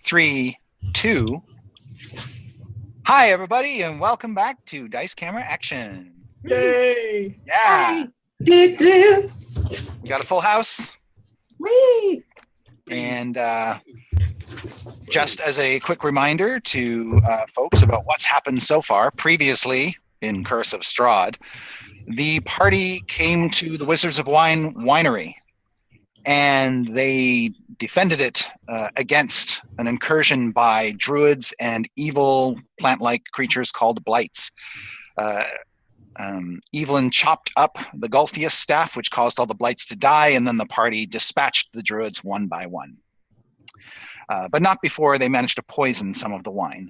3, 2. Hi, everybody, and welcome back to Dice Camera Action. Yay! Yeah. Do. We got a full house. Whee! And just as a quick reminder to folks about what's happened so far, previously in Curse of Strahd, the party came to the Wizards of Wine winery, and they defended it against an incursion by druids and evil plant-like creatures called blights. Evelyn chopped up the Gulfius staff, which caused all the blights to die, and then the party dispatched the druids one by one. But not before they managed to poison some of the wine.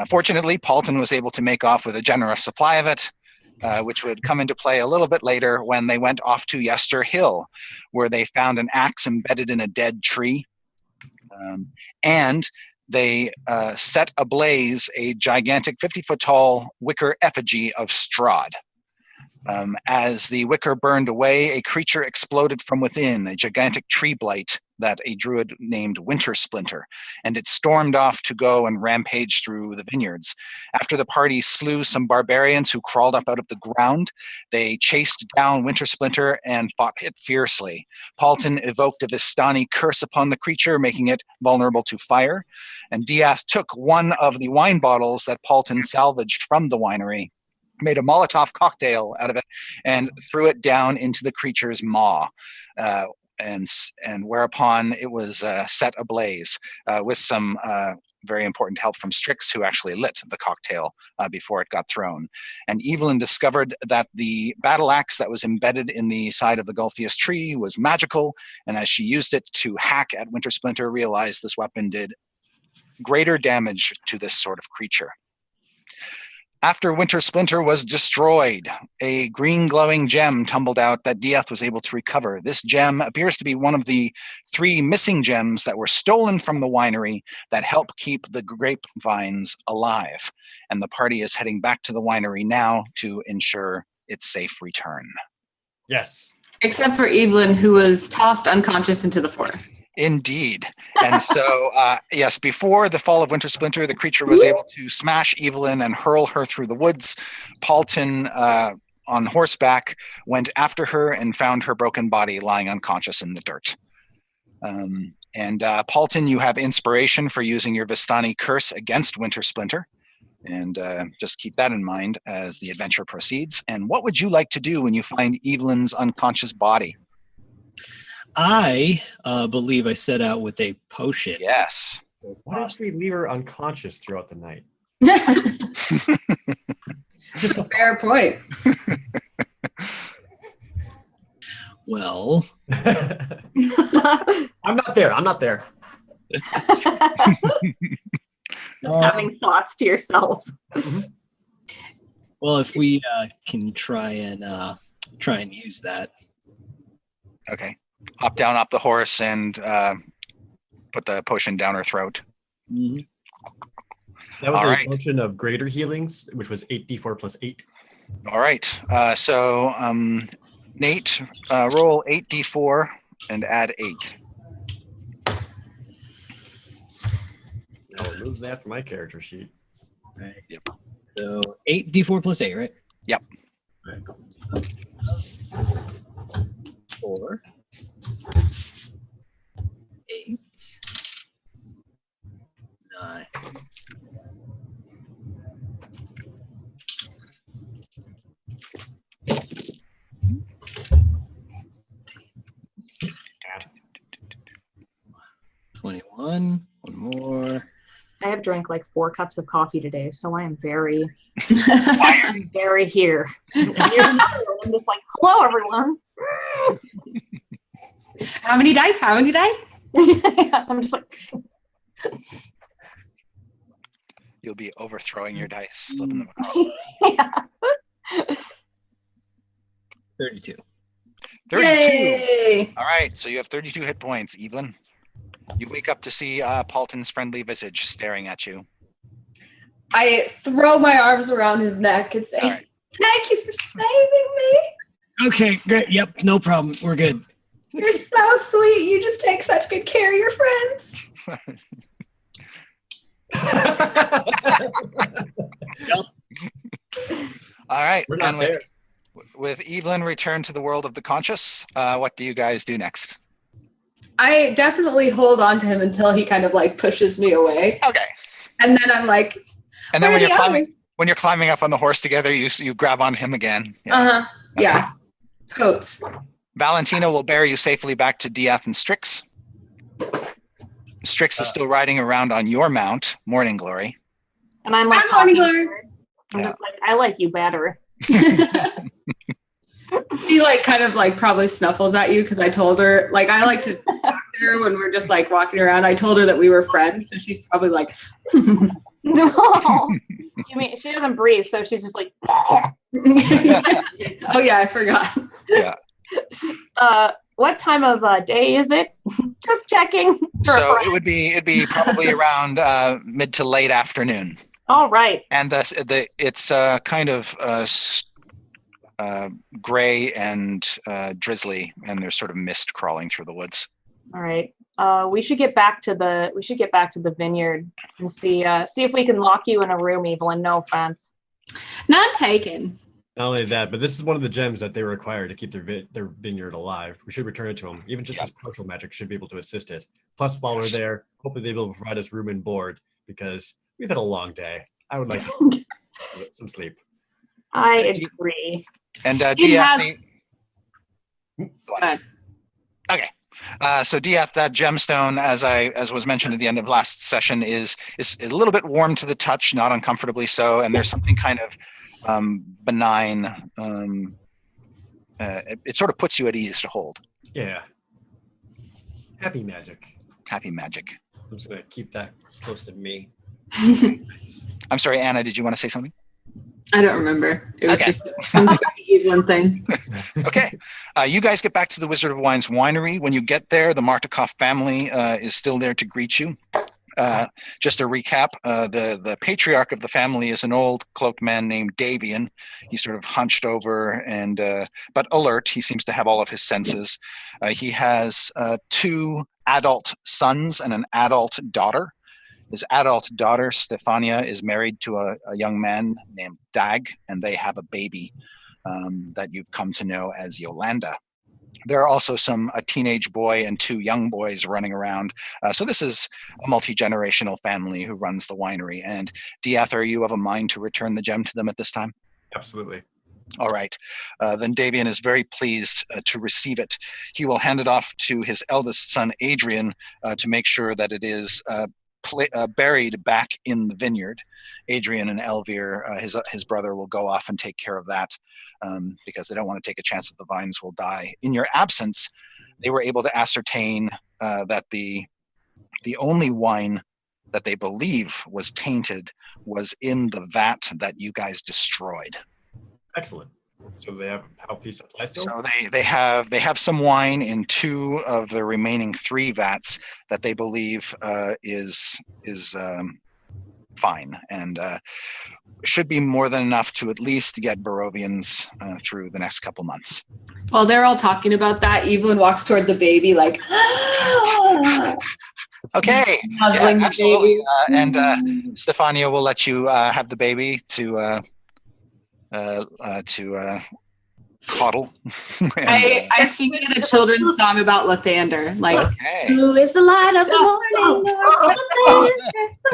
Fortunately, Paulton was able to make off with a generous supply of it, which would come into play a little bit later when they went off to Yester Hill, where they found an axe embedded in a dead tree. And they set ablaze a gigantic 50-foot-tall wicker effigy of Strahd. As the wicker burned away, a creature exploded from within, a gigantic tree blight that a druid named Winter Splinter, and it stormed off to go and rampage through the vineyards. After the party slew some barbarians who crawled up out of the ground, they chased down Winter Splinter and fought it fiercely. Paulton evoked a Vistani curse upon the creature, making it vulnerable to fire, and Diath took one of the wine bottles that Paulton salvaged from the winery, made a Molotov cocktail out of it, and threw it down into the creature's maw. And whereupon it was set ablaze with some very important help from Strix, who actually lit the cocktail before it got thrown. And Evelyn discovered that the battle axe that was embedded in the side of the Gulfius tree was magical, and as she used it to hack at Winter Splinter, realized this weapon did greater damage to this sort of creature. After Winter Splinter was destroyed, a green glowing gem tumbled out that Diath was able to recover. This gem appears to be one of the 3 missing gems that were stolen from the winery that help keep the grapevines alive. And the party is heading back to the winery now to ensure its safe return. Yes. Except for Evelyn, who was tossed unconscious into the forest. Indeed. And so, yes, before the fall of Winter Splinter, the creature was able to smash Evelyn and hurl her through the woods. Paulton, on horseback, went after her and found her broken body lying unconscious in the dirt. And Paulton, you have inspiration for using your Vistani curse against Winter Splinter. And just keep that in mind as the adventure proceeds. And what would you like to do when you find Evelyn's unconscious body? I believe I set out with a potion. Yes. Why don't we leave her unconscious throughout the night? Just a fair point. Well, I'm not there. Just having thoughts to yourself. well, if we can try and use that. Okay. Hop down off the horse and put the potion down her throat. Mm-hmm. That was All a right. potion of greater healings, which was 8d4 plus 8. All right. So Nate, roll 8d4 and add 8. I'll remove that from my character sheet. Right. Yep. So 8d4 plus 8, right? Yep. All right, cool. 4, 8, 9. Add. 21. One more. I have drank like 4 cups of coffee today, so I am very, Wired. very here. And here's another one. I'm just like, hello, everyone. How many dice? I'm just like, You'll be overthrowing your dice, flipping them across. yeah. 32. 32. Yay! All right. So you have 32 hit points, Evelyn. You wake up to see Paulton's friendly visage staring at you. I throw my arms around his neck and say, All right. "Thank you for saving me. Okay, great. Yep, no problem. We're good. You're so sweet. You just take such good care of your friends." All right. We're not And there. with Evelyn returned to the world of the conscious, what do you guys do next? I definitely hold on to him until he kind of like pushes me away. Okay. And then I'm like, And then where when are the others? you're climbing up on the horse together, you grab on him again. Yeah. Uh-huh. Yeah. Totes. Valentina will bear you safely back to Diath and Strix. Strix is still riding around on your mount, Morning Glory. And I'm like, I'm Morning talking to Glory. her. I'm just like, I like you better. She like kind of like probably snuffles at you because I told her like I like to talk to her when we're just like walking around. I told her that we were friends, so she's probably like, No. You mean she doesn't breathe, so she's just like oh yeah, I forgot. Yeah. What time of day is it? Just checking. So it'd be probably around mid to late afternoon. All right. And it's kind of gray and drizzly, and there's sort of mist crawling through the woods. All right. We should get back to the vineyard and see if we can lock you in a room, Evelyn. No offense. Not taken. Not only that, but this is one of the gems that they require to keep their vineyard alive. We should return it to them. Even just as partial magic should be able to assist it. Plus, while we're there, hopefully they'll be able to provide us room and board because we've had a long day. I would like to get some sleep. I agree. And He has- Okay. So Diath, that gemstone, as was mentioned at the end of last session, is a little bit warm to the touch, not uncomfortably so, and there's something kind of benign. It sort of puts you at ease to hold. Yeah. Happy magic. Happy magic. I'm just gonna keep that close to me. I'm sorry, Anna. Did you want to say something? I don't remember. It was Okay. just some Evelyn thing. Okay. You guys get back to the Wizard of Wine's winery. When you get there, the Martikov family is still there to greet you. Just a recap, the patriarch of the family is an old cloaked man named Davian. He's sort of hunched over and but alert. He seems to have all of his senses. He has 2 adult sons and an adult daughter. His adult daughter, Stefania, is married to a young man named Dag, and they have a baby that you've come to know as Yolanda. There are also a teenage boy and 2 young boys running around. So this is a multi-generational family who runs the winery. And Diath, are you of a mind to return the gem to them at this time? Absolutely. All right. Then Davian is very pleased to receive it. He will hand it off to his eldest son, Adrian, to make sure that it is buried back in the vineyard. Adrian and Elvir, his brother, will go off and take care of that because they don't want to take a chance that the vines will die. In your absence, they were able to ascertain that the only wine that they believe was tainted was in the vat that you guys destroyed. Excellent. So they have healthy supplies still? So they have some wine in 2 of the remaining 3 vats that they believe is fine and should be more than enough to at least get Barovians through the next couple months. While they're all talking about that, Evelyn walks toward the baby like, Okay, nuzzling the absolutely. baby. And Stefania will let you have the baby to coddle. And, I sing it a children's song about Lathander. Like, okay. who is the light of the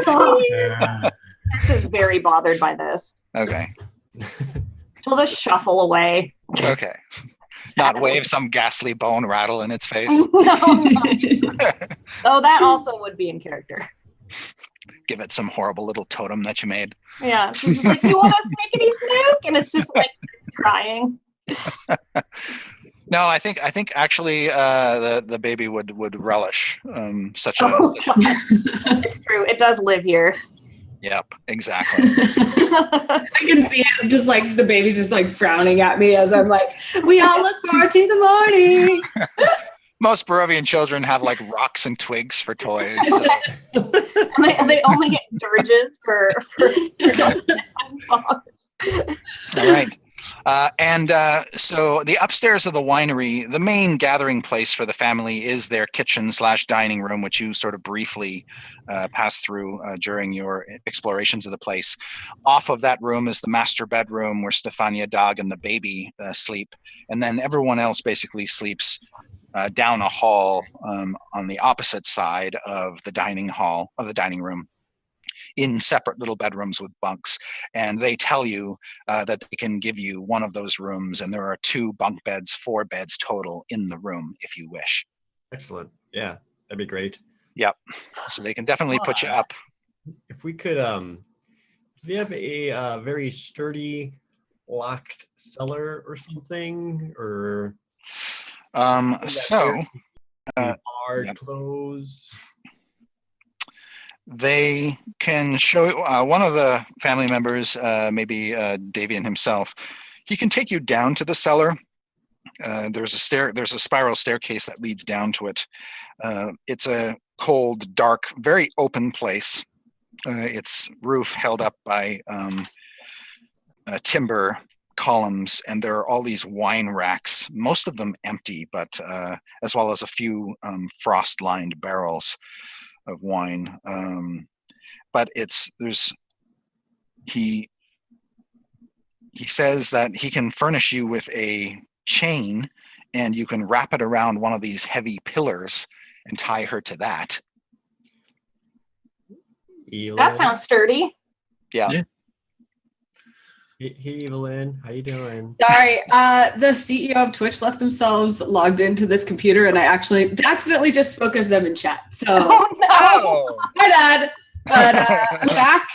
morning? This is very bothered by this. Okay. She'll just shuffle away. Okay. Not wave some ghastly bone rattle in its face. No. Oh, that also would be in character. Give it some horrible little totem that you made. Yeah. It's just like, you want a snickety snook? And it's just like, it's crying. No, I think actually the baby would relish such a. Oh, it's true. It does live here. Yep, exactly. I can see it, just like the baby just like frowning at me as I'm like, we all look forward to the morning. Most Barovian children have like rocks and twigs for toys. So. And they only get dirges for All right. So the upstairs of the winery, the main gathering place for the family is their kitchen/dining room, which you sort of briefly pass through during your explorations of the place. Off of that room is the master bedroom where Stefania, Dag, and the baby sleep, and then everyone else basically sleeps down a hall on the opposite side of the dining room, in separate little bedrooms with bunks. And they tell you that they can give you one of those rooms, and there are 2 bunk beds, 4 beds total in the room if you wish. Excellent. Yeah, that'd be great. Yep. So they can definitely put you up. If we could, if we have a very sturdy locked cellar or something, or So hard yep. close. They can show one of the family members, maybe Davian himself. He can take you down to the cellar. There's a spiral staircase that leads down to it. It's a cold, dark, very open place. Its roof held up by timber columns, and there are all these wine racks, most of them empty, but as well as a few frost-lined barrels of wine. But he says that he can furnish you with a chain, and you can wrap it around one of these heavy pillars and tie her to that. Evelyn. That sounds sturdy. Yeah. Hey, Evelyn, how you doing? Sorry, the CEO of Twitch left themselves logged into this computer, and I actually accidentally just spoke as them in chat. So, Oh my bad. But I'm back,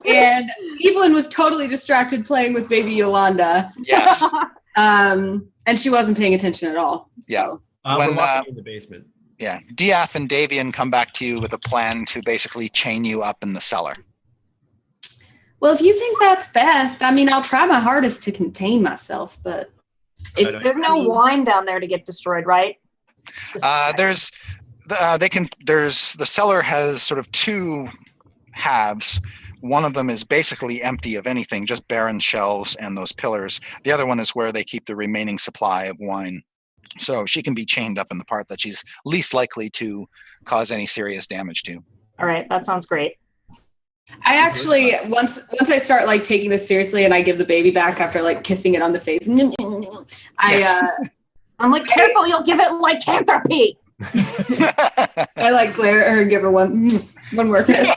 and Evelyn was totally distracted playing with baby Yolanda. Yes. And she wasn't paying attention at all. So. Yeah. We're locking in the basement. Yeah. Diath and Davian come back to you with a plan to basically chain you up in the cellar. Well, if you think that's best, I mean, I'll try my hardest to contain myself, but There's no wine down there to get destroyed, right? The cellar has sort of 2 halves. One of them is basically empty of anything, just barren shelves and those pillars. The other one is where they keep the remaining supply of wine. So she can be chained up in the part that she's least likely to cause any serious damage to. All right, that sounds great. I actually, once I start like taking this seriously and I give the baby back after like kissing it on the face, I'm like, careful, you'll give it lycanthropy. I like glare at her and give her one more kiss.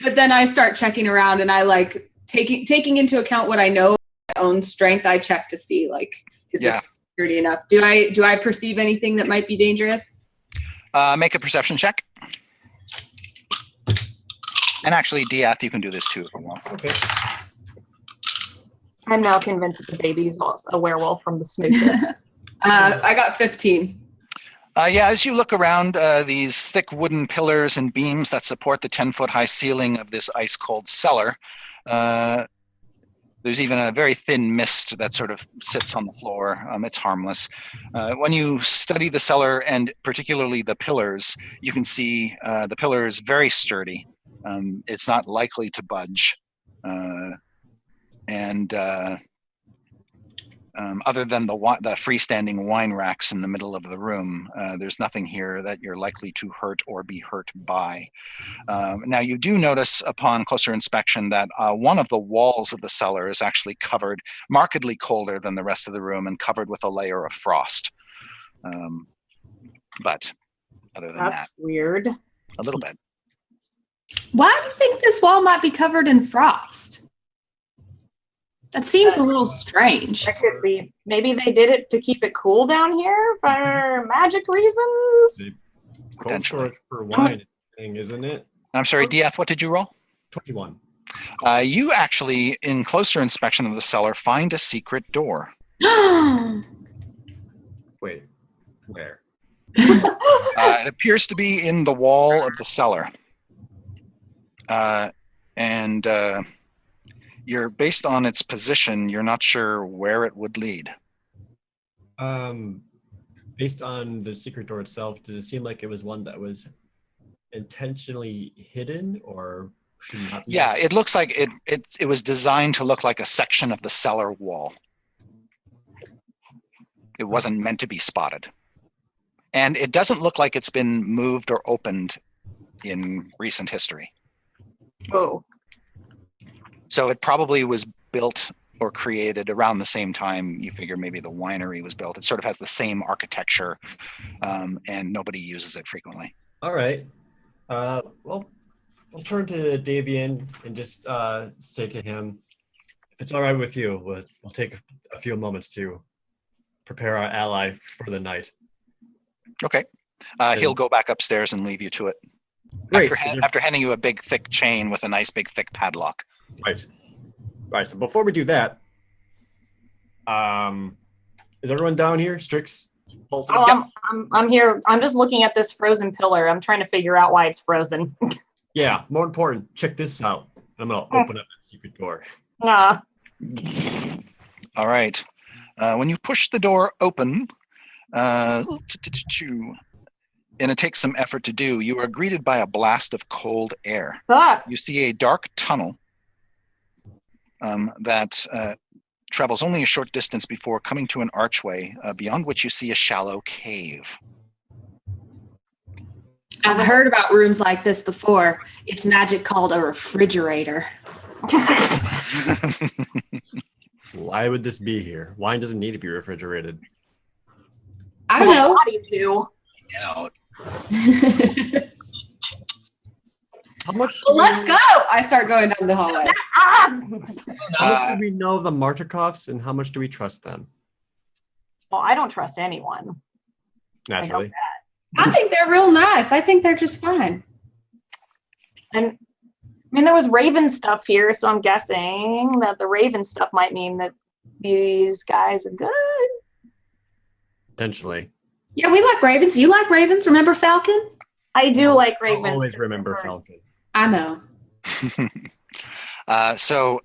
But then I start checking around, and I like taking into account what I know, my own strength. I check to see like, is this sturdy enough? Do I perceive anything that might be dangerous? Make a perception check. And actually, Diath, you can do this too if you want. Okay. I'm now convinced that the baby's a werewolf from the snooker. I got 15. As you look around these thick wooden pillars and beams that support the 10-foot-high ceiling of this ice-cold cellar, there's even a very thin mist that sort of sits on the floor. It's harmless. When you study the cellar, and particularly the pillars, you can see the pillars very sturdy. It's not likely to budge. Other than the freestanding wine racks in the middle of the room, there's nothing here that you're likely to hurt or be hurt by. Now, you do notice upon closer inspection that one of the walls of the cellar is actually covered, markedly colder than the rest of the room, and covered with a layer of frost. But other than That's that, weird. a little bit. Why do you think this wall might be covered in frost? That seems a little strange. That could be. Maybe they did it to keep it cool down here for magic reasons. Cold storage for wine thing, isn't it? I'm sorry, Diath, what did you roll? 21. You actually, in closer inspection of the cellar, find a secret door. Wait, where? It appears to be in the wall of the cellar. You're based on its position, you're not sure where it would lead. Based on the secret door itself, does it seem like it was one that was intentionally hidden or should not be. Yeah, it looks like it was designed to look like a section of the cellar wall. It wasn't meant to be spotted. And it doesn't look like it's been moved or opened in recent history. Oh. So it probably was built or created around the same time you figure maybe the winery was built. It sort of has the same architecture, and nobody uses it frequently. All right. Well, I'll turn to Davian and just say to him, if it's all right with you, we'll take a few moments to prepare our ally for the night. Okay. He'll go back upstairs and leave you to it. Great. After handing you a big, thick chain with a nice, big, thick padlock. Right. Right. So before we do that, is everyone down here? Strix? Bolton? Oh, I'm here. I'm just looking at this frozen pillar. I'm trying to figure out why it's frozen. Yeah. More important, check this out. I'm going to open up that secret door. Nah. All right. When you push the door open, and it takes some effort to do, you are greeted by a blast of cold air. Ah. You see a dark tunnel that travels only a short distance before coming to an archway, beyond which you see a shallow cave. I've heard about rooms like this before. It's magic called a refrigerator. Why would this be here? Wine doesn't need to be refrigerated. I don't know. Bodies do. Out. How much? Well, let's go. I start going down the hallway. Ah! How much do we know of the Martikovs, and how much do we trust them? Well, I don't trust anyone. Naturally. I think they're real nice. I think they're just fine. And I mean, there was Raven stuff here, so I'm guessing that the Raven stuff might mean that these guys are good. Potentially. Yeah, we like ravens. You like ravens? Remember Falcon? I do like I'll Ravens. always remember Falcon. I know. So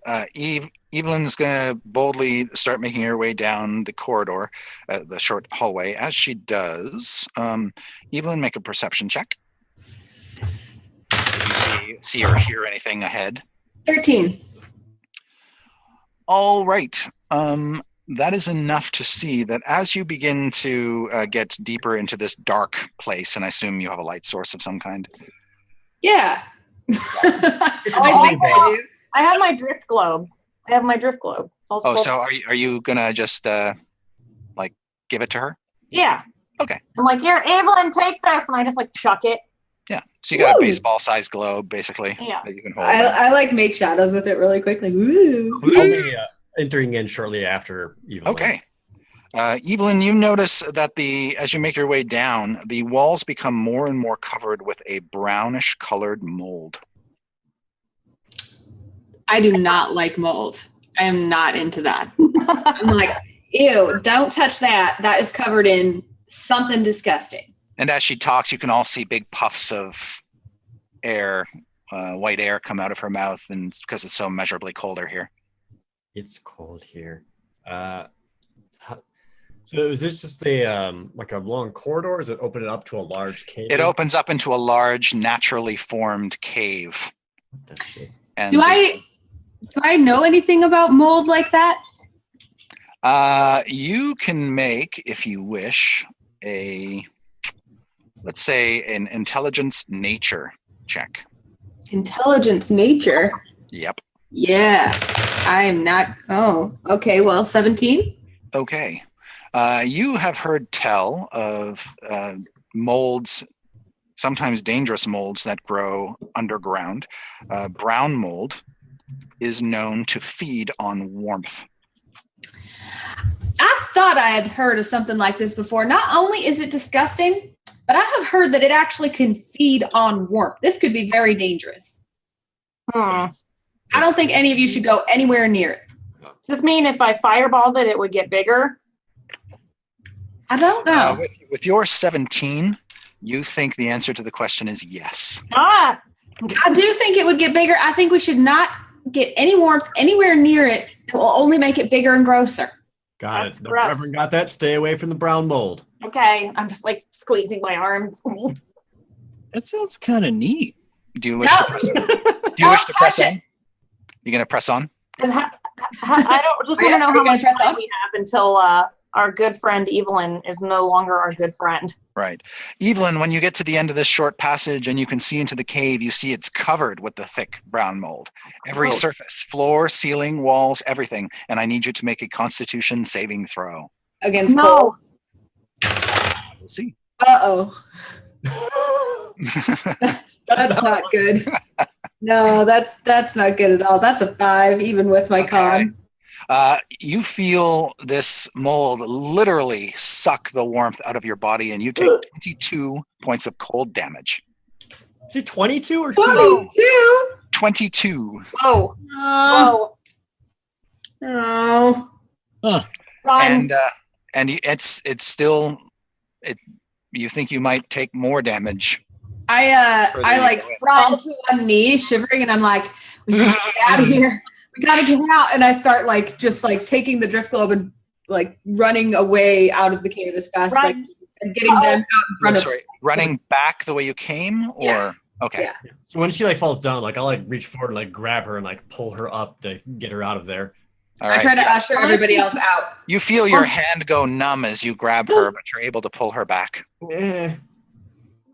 Evelyn's going to boldly start making her way down the corridor, the short hallway. As she does, Evelyn, make a perception check. See if you see or hear anything ahead. 13. All right. That is enough to see that as you begin to get deeper into this dark place, and I assume you have a light source of some kind. Yeah. I have my drift globe. It's also Oh, so are you gonna just like give it to her? Yeah. Okay. I'm like, here, Evelyn, take this, and I just like chuck it. Yeah. So you got Woo. a baseball-sized globe, basically, Yeah. that you can hold. I like make shadows with it really quickly. Woo. I'll be entering in shortly after Evelyn. Okay. Evelyn, you notice that as you make your way down, the walls become more and more covered with a brownish colored mold. I do not like mold. I am not into that. I'm like, ew, don't touch that. That is covered in something disgusting. And as she talks, you can all see big puffs of air, white air, come out of her mouth, and because it's so measurably colder here. It's cold here. So is this just a like a long corridor? Or is it open it up to a large cave? It opens up into a large, naturally formed cave. What the shit? And Do I know anything about mold like that? you can make, if you wish, let's say an intelligence nature check. Intelligence nature. Yep. Yeah. I'm not. Oh, okay. Well, 17. Okay. You have heard tell of molds, sometimes dangerous molds that grow underground. Brown mold is known to feed on warmth. I thought I had heard of something like this before. Not only is it disgusting, but I have heard that it actually can feed on warmth. This could be very dangerous. I don't think any of you should go anywhere near it. Does this mean if I fireballed it, it would get bigger? I don't know. With your 17, you think the answer to the question is yes. Ah! I do think it would get bigger. I think we should not get any warmth anywhere near it. It will only make it bigger and grosser. Got That's it. The gross. Reverend got that. Stay away from the brown mold. Okay, I'm just like squeezing my arms. That sounds kind of neat. Do you wish No. to Do you wish to press touch on? You gonna press on? I don't just want to know how much time we have until our good friend Evelyn is no longer our good friend. Right. Evelyn, when you get to the end of this short passage and you can see into the cave, you see it's covered with the thick brown mold. Every surface, floor, ceiling, walls, everything. And I need you to make a Constitution saving throw. Against cold. We'll see. Uh-oh. That's not good. No, that's not good at all. That's a 5, even with my con. You feel this mold literally suck the warmth out of your body, and you take 22 points of cold damage. Is it 22 or 22? 22. Oh. Oh. Huh. And it's still you think you might take more damage. I like fall to one knee, shivering, and I'm like, we gotta get out of here. We gotta get out. And I start just taking the drift globe and like running away out of the cave as fast as I can and getting them out in front of me. Running back the way you came, or Yeah. okay. Yeah. So when she falls down, I'll reach forward and grab her and pull her up to get her out of there. All right. I try to usher everybody else out. You feel your hand go numb as you grab her, but you're able to pull her back. Eh.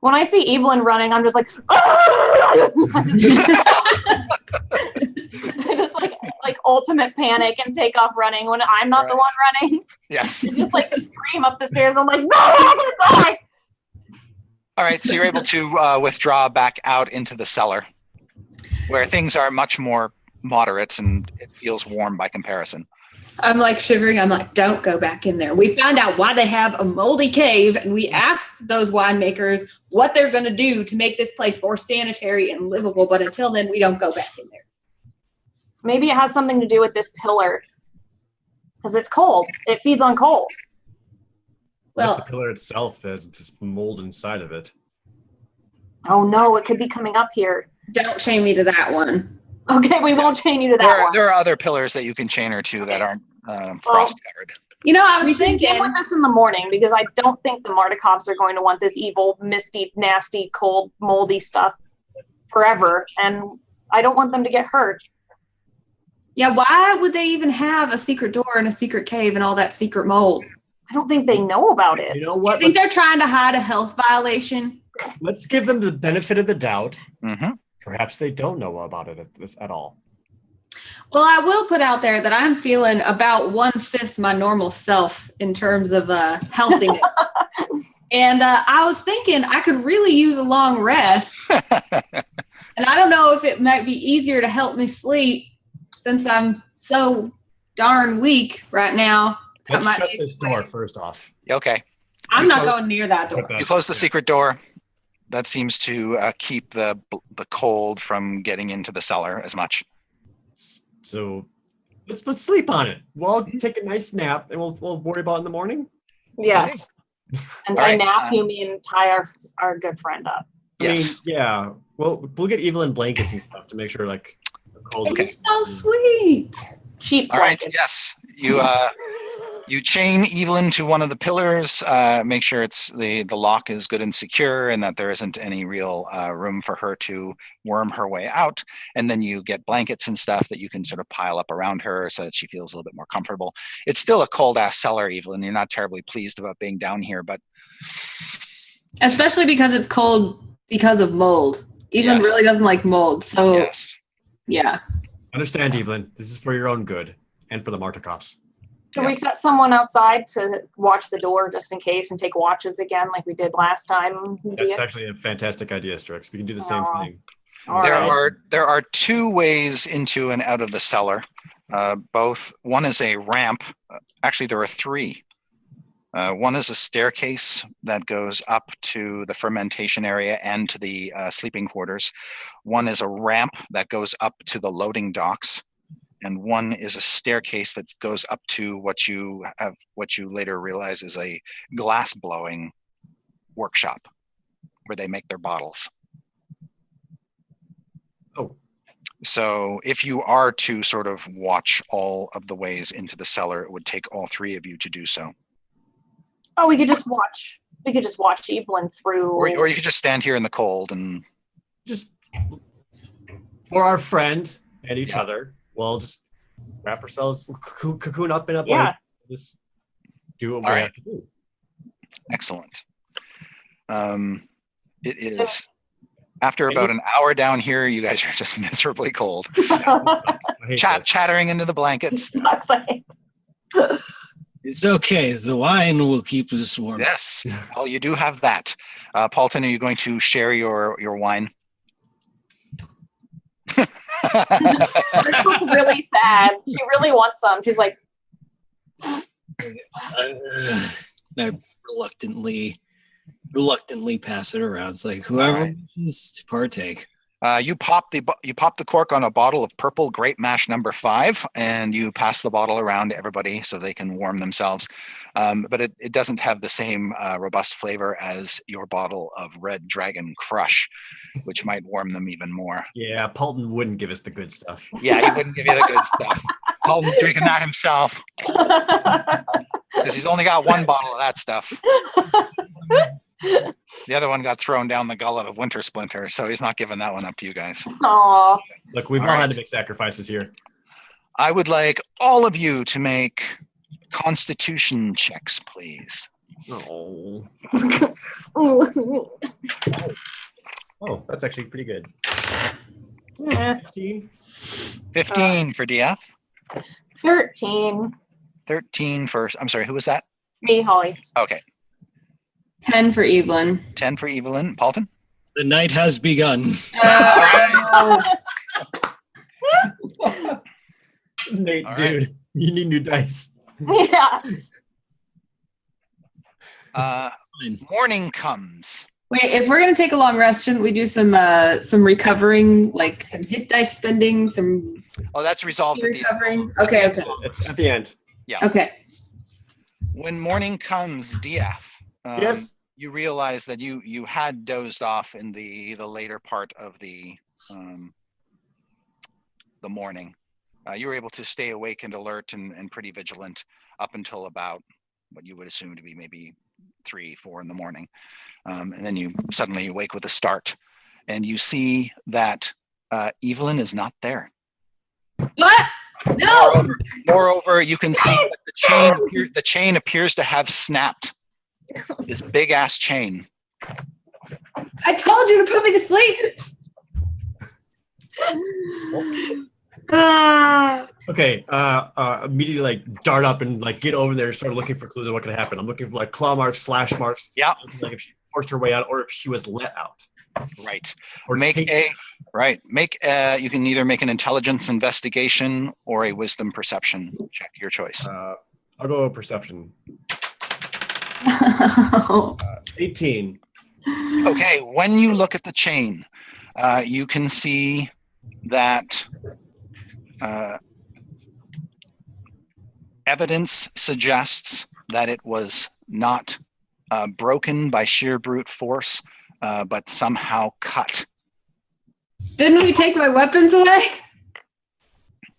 When I see Evelyn running, I'm just like, I just like ultimate panic and take off running when I'm not the one running. Yes. I just scream up the stairs. I'm like, no, I'm gonna die. All right, so you're able to withdraw back out into the cellar, where things are much more moderate and it feels warm by comparison. I'm shivering. I'm like, don't go back in there. We found out why they have a moldy cave, and we asked those winemakers what they're going to do to make this place more sanitary and livable. But until then, we don't go back in there. Maybe it has something to do with this pillar, because it's cold. It feeds on cold. Well, the pillar itself has this mold inside of it. Oh no, it could be coming up here. Don't chain me to that one. Okay, we won't chain you to that one. There are other pillars that you can chain her to that aren't frost covered. I was thinking get with us in the morning, because I don't think the Martikovs are going to want this evil, misty, nasty, cold, moldy stuff forever, and I don't want them to get hurt. Yeah, why would they even have a secret door and a secret cave and all that secret mold? I don't think they know about it. You know what? Do you think they're trying to hide a health violation? Let's give them the benefit of the doubt. Mm-hmm. Perhaps they don't know about it at all. Well, I will put out there that I'm feeling about 1/5 my normal self in terms of healthiness. And I was thinking I could really use a long rest. And I don't know if it might be easier to help me sleep since I'm so darn weak right now. Let's shut this door first off. Okay. I'm not going near that door. You close the secret door. That seems to keep the cold from getting into the cellar as much. So let's sleep on it. We'll take a nice nap, and we'll worry about it in the morning. Yes. And by Right, nap, you mean tie our good friend up. Yes. Yeah. Well, we'll get Evelyn blankets and stuff to make sure cold. Okay. You're so sweet. Cheap All right. blankets. Yes. You chain Evelyn to one of the pillars. Make sure it's the lock is good and secure, and that there isn't any real room for her to worm her way out. And then you get blankets and stuff that you can sort of pile up around her so that she feels a little bit more comfortable. It's still a cold ass cellar, Evelyn. You're not terribly pleased about being down here, but especially because it's cold because of mold. Evelyn really doesn't like mold, so yes. Yeah. Understand, Evelyn. This is for your own good and for the Martikovs. Can we set someone outside to watch the door just in case and take watches again like we did last time? That's actually a fantastic idea, Strix. We can do the same thing. There are two ways into and out of the cellar. One is a ramp. Actually, there are three. One is a staircase that goes up to the fermentation area and to the sleeping quarters. One is a ramp that goes up to the loading docks. And one is a staircase that goes up to what you later realize is a glass blowing workshop where they make their bottles. Oh. So if you are to sort of watch all of the ways into the cellar, it would take all three of you to do so. Oh, we could just watch. We could just watch Evelyn through. Or you could just stand here in the cold and just For our friend and each Yeah. other, we'll just wrap ourselves, cocoon up in a Yeah. blanket, just do what we All right. have to do. Excellent. It is after about an hour down here. You guys are just miserably cold, I hate this. chattering into the blankets. It's okay. The wine will keep us warm. Yes. Well, you do have that. Paulton, are you going to share your wine? Crystal's really sad. She really wants some. She's like, I reluctantly pass it around. It's like whoever wishes to partake. You pop the cork on a bottle of purple grape mash number 5, and you pass the bottle around to everybody so they can warm themselves. But it doesn't have the same robust flavor as your bottle of Red Dragon Crush, which might warm them even more. Yeah, Paulton wouldn't give us the good stuff. Yeah, he wouldn't give you the good stuff. Paulton's drinking that himself because he's only got one bottle of that stuff. The other one got thrown down the gullet of Winter Splinter, so he's not giving that one up to you guys. "Aw, Look, we've all had to make sacrifices here. I would like all of you to make Constitution checks, please. Oh, that's actually pretty good. eh, 15. 15 for DF, 13." 13 for, I'm sorry, who was that? Me, Holly. Okay, 10 for Evelyn. 10 for Evelyn. Paulton? The night has begun. Nate, All dude, you need new dice. Yeah. Morning comes. Wait, if we're gonna take a long rest, shouldn't we do some recovering, like some hit dice spending, some Oh, that's resolved at the end. recovering? Okay. It's at the end. Okay. When morning comes, DF, Yes. you realize that you had dozed off in the later part of the morning. You were able to stay awake and alert and pretty vigilant up until about what you would assume to be maybe 3, 4 in the morning. And then you suddenly wake with a start and you see that Evelyn is not there. What? No. Moreover, you can see that the chain appears to have snapped. This big ass chain. I told you to put me to sleep. Okay. Immediately like dart up and like get over there and start looking for clues on what could happen. I'm looking for like claw marks, slash marks. Yeah. Like if she forced her way out or if she was let out. Right. Or You can either make an intelligence investigation or a wisdom perception check, your choice. I'll go perception. 18. Okay, when you look at the chain, you can see that evidence suggests that it was not broken by sheer brute force, but somehow cut. Didn't we take my weapons away?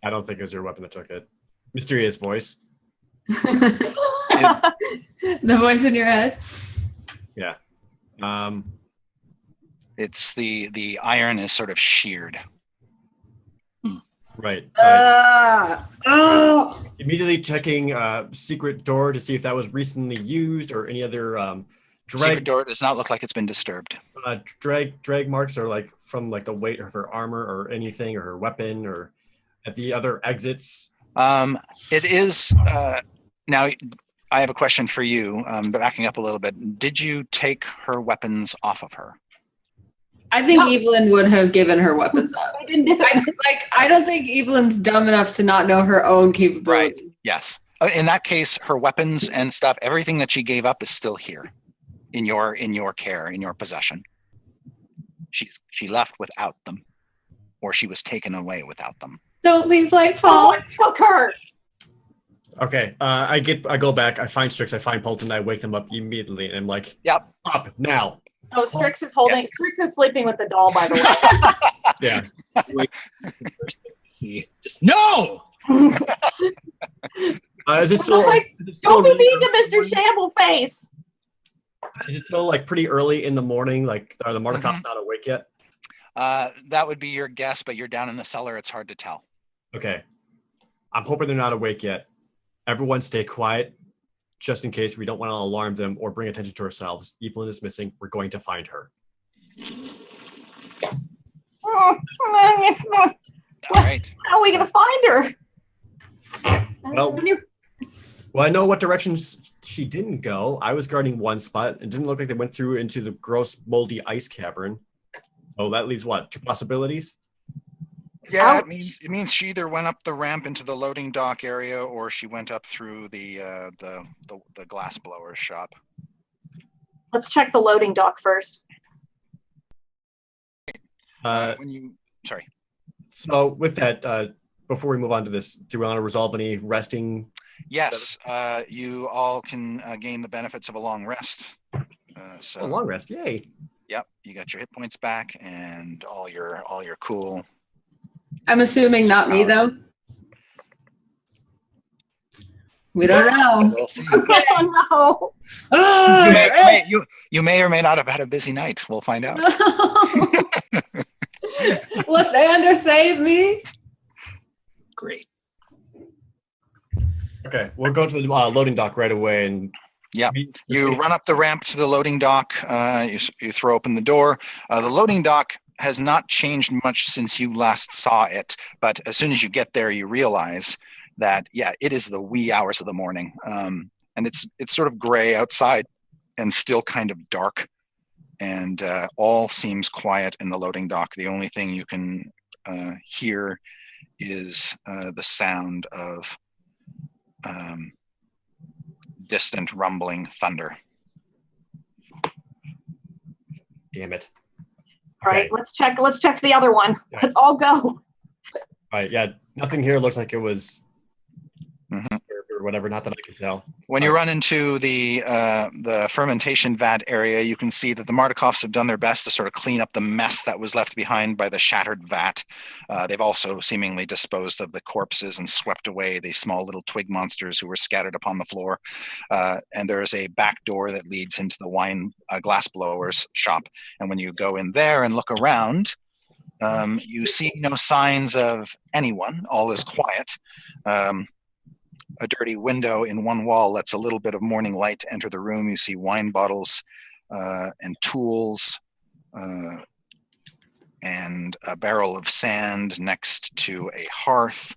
I don't think it was your weapon that took it. Mysterious voice. The voice in your head. Yeah. It's the iron is sort of sheared. Right. Oh. Immediately checking secret door to see if that was recently used or any other Secret door does not look like it's been disturbed. drag marks or like from like the weight of her armor or anything or her weapon or at the other exits. It is now. I have a question for you, but backing up a little bit. Did you take her weapons off of her? I think Evelyn would have given her weapons up. I didn't do it. I don't think Evelyn's dumb enough to not know her own capability. Right. Yes. In that case, her weapons and stuff, everything that she gave up is still here, in your care, in your possession. She left without them, or she was taken away without them. Don't leave Oh, Lightfall. I took her. Okay. I go back. I find Strix. I find Polton. I wake them up immediately, and I'm like, Yep. up now. Oh, Strix is holding. Strix is sleeping with the doll, by the way. Yeah. That's the first thing we see. Just no. Is it still? Like, Is it still Don't be really mean to Mr. Shamble Face. Is it still like pretty early in the morning? Like are the Mordecai's not awake yet? That would be your guess, but you're down in the cellar. It's hard to tell. Okay. I'm hoping they're not awake yet. Everyone stay quiet, just in case we don't want to alarm them or bring attention to ourselves. Evelyn is missing. We're going to find her. All right. How are we going to find her? Well, I know what directions she didn't go. I was guarding one spot. It didn't look like they went through into the gross, moldy ice cavern. So that leaves what? 2 possibilities? Yeah, it means she either went up the ramp into the loading dock area or she went up through the glass blower shop. Let's check the loading dock first. Sorry. So with that, before we move on to this, do we want to resolve any resting? Yes, you all can gain the benefits of a long rest. A long rest, yay! Yep, you got your hit points back and all your cool. I'm assuming not me though. We don't know. We'll see. Oh no! You may or may not have had a busy night. We'll find out. Lathander, save me! Great. Okay, we'll go to the loading dock right away. And yeah, you run up the ramp to the loading dock. You throw open the door. The loading dock has not changed much since you last saw it, but as soon as you get there, you realize that it is the wee hours of the morning, and it's sort of gray outside and still kind of dark, and all seems quiet in the loading dock. The only thing you can hear is the sound of distant rumbling thunder. Damn it. All right, let's check the other one. Yeah. Let's all go. All right, yeah, nothing here looks like it was or whatever, not that I can tell. When you run into the fermentation vat area, you can see that the Mardikovs have done their best to sort of clean up the mess that was left behind by the shattered vat. They've also seemingly disposed of the corpses and swept away the small little twig monsters who were scattered upon the floor. And there is a back door that leads into the wine glass blower's shop. And when you go in there and look around, you see no signs of anyone. All is quiet. A dirty window in one wall lets a little bit of morning light enter the room. You see wine bottles and tools and a barrel of sand next to a hearth,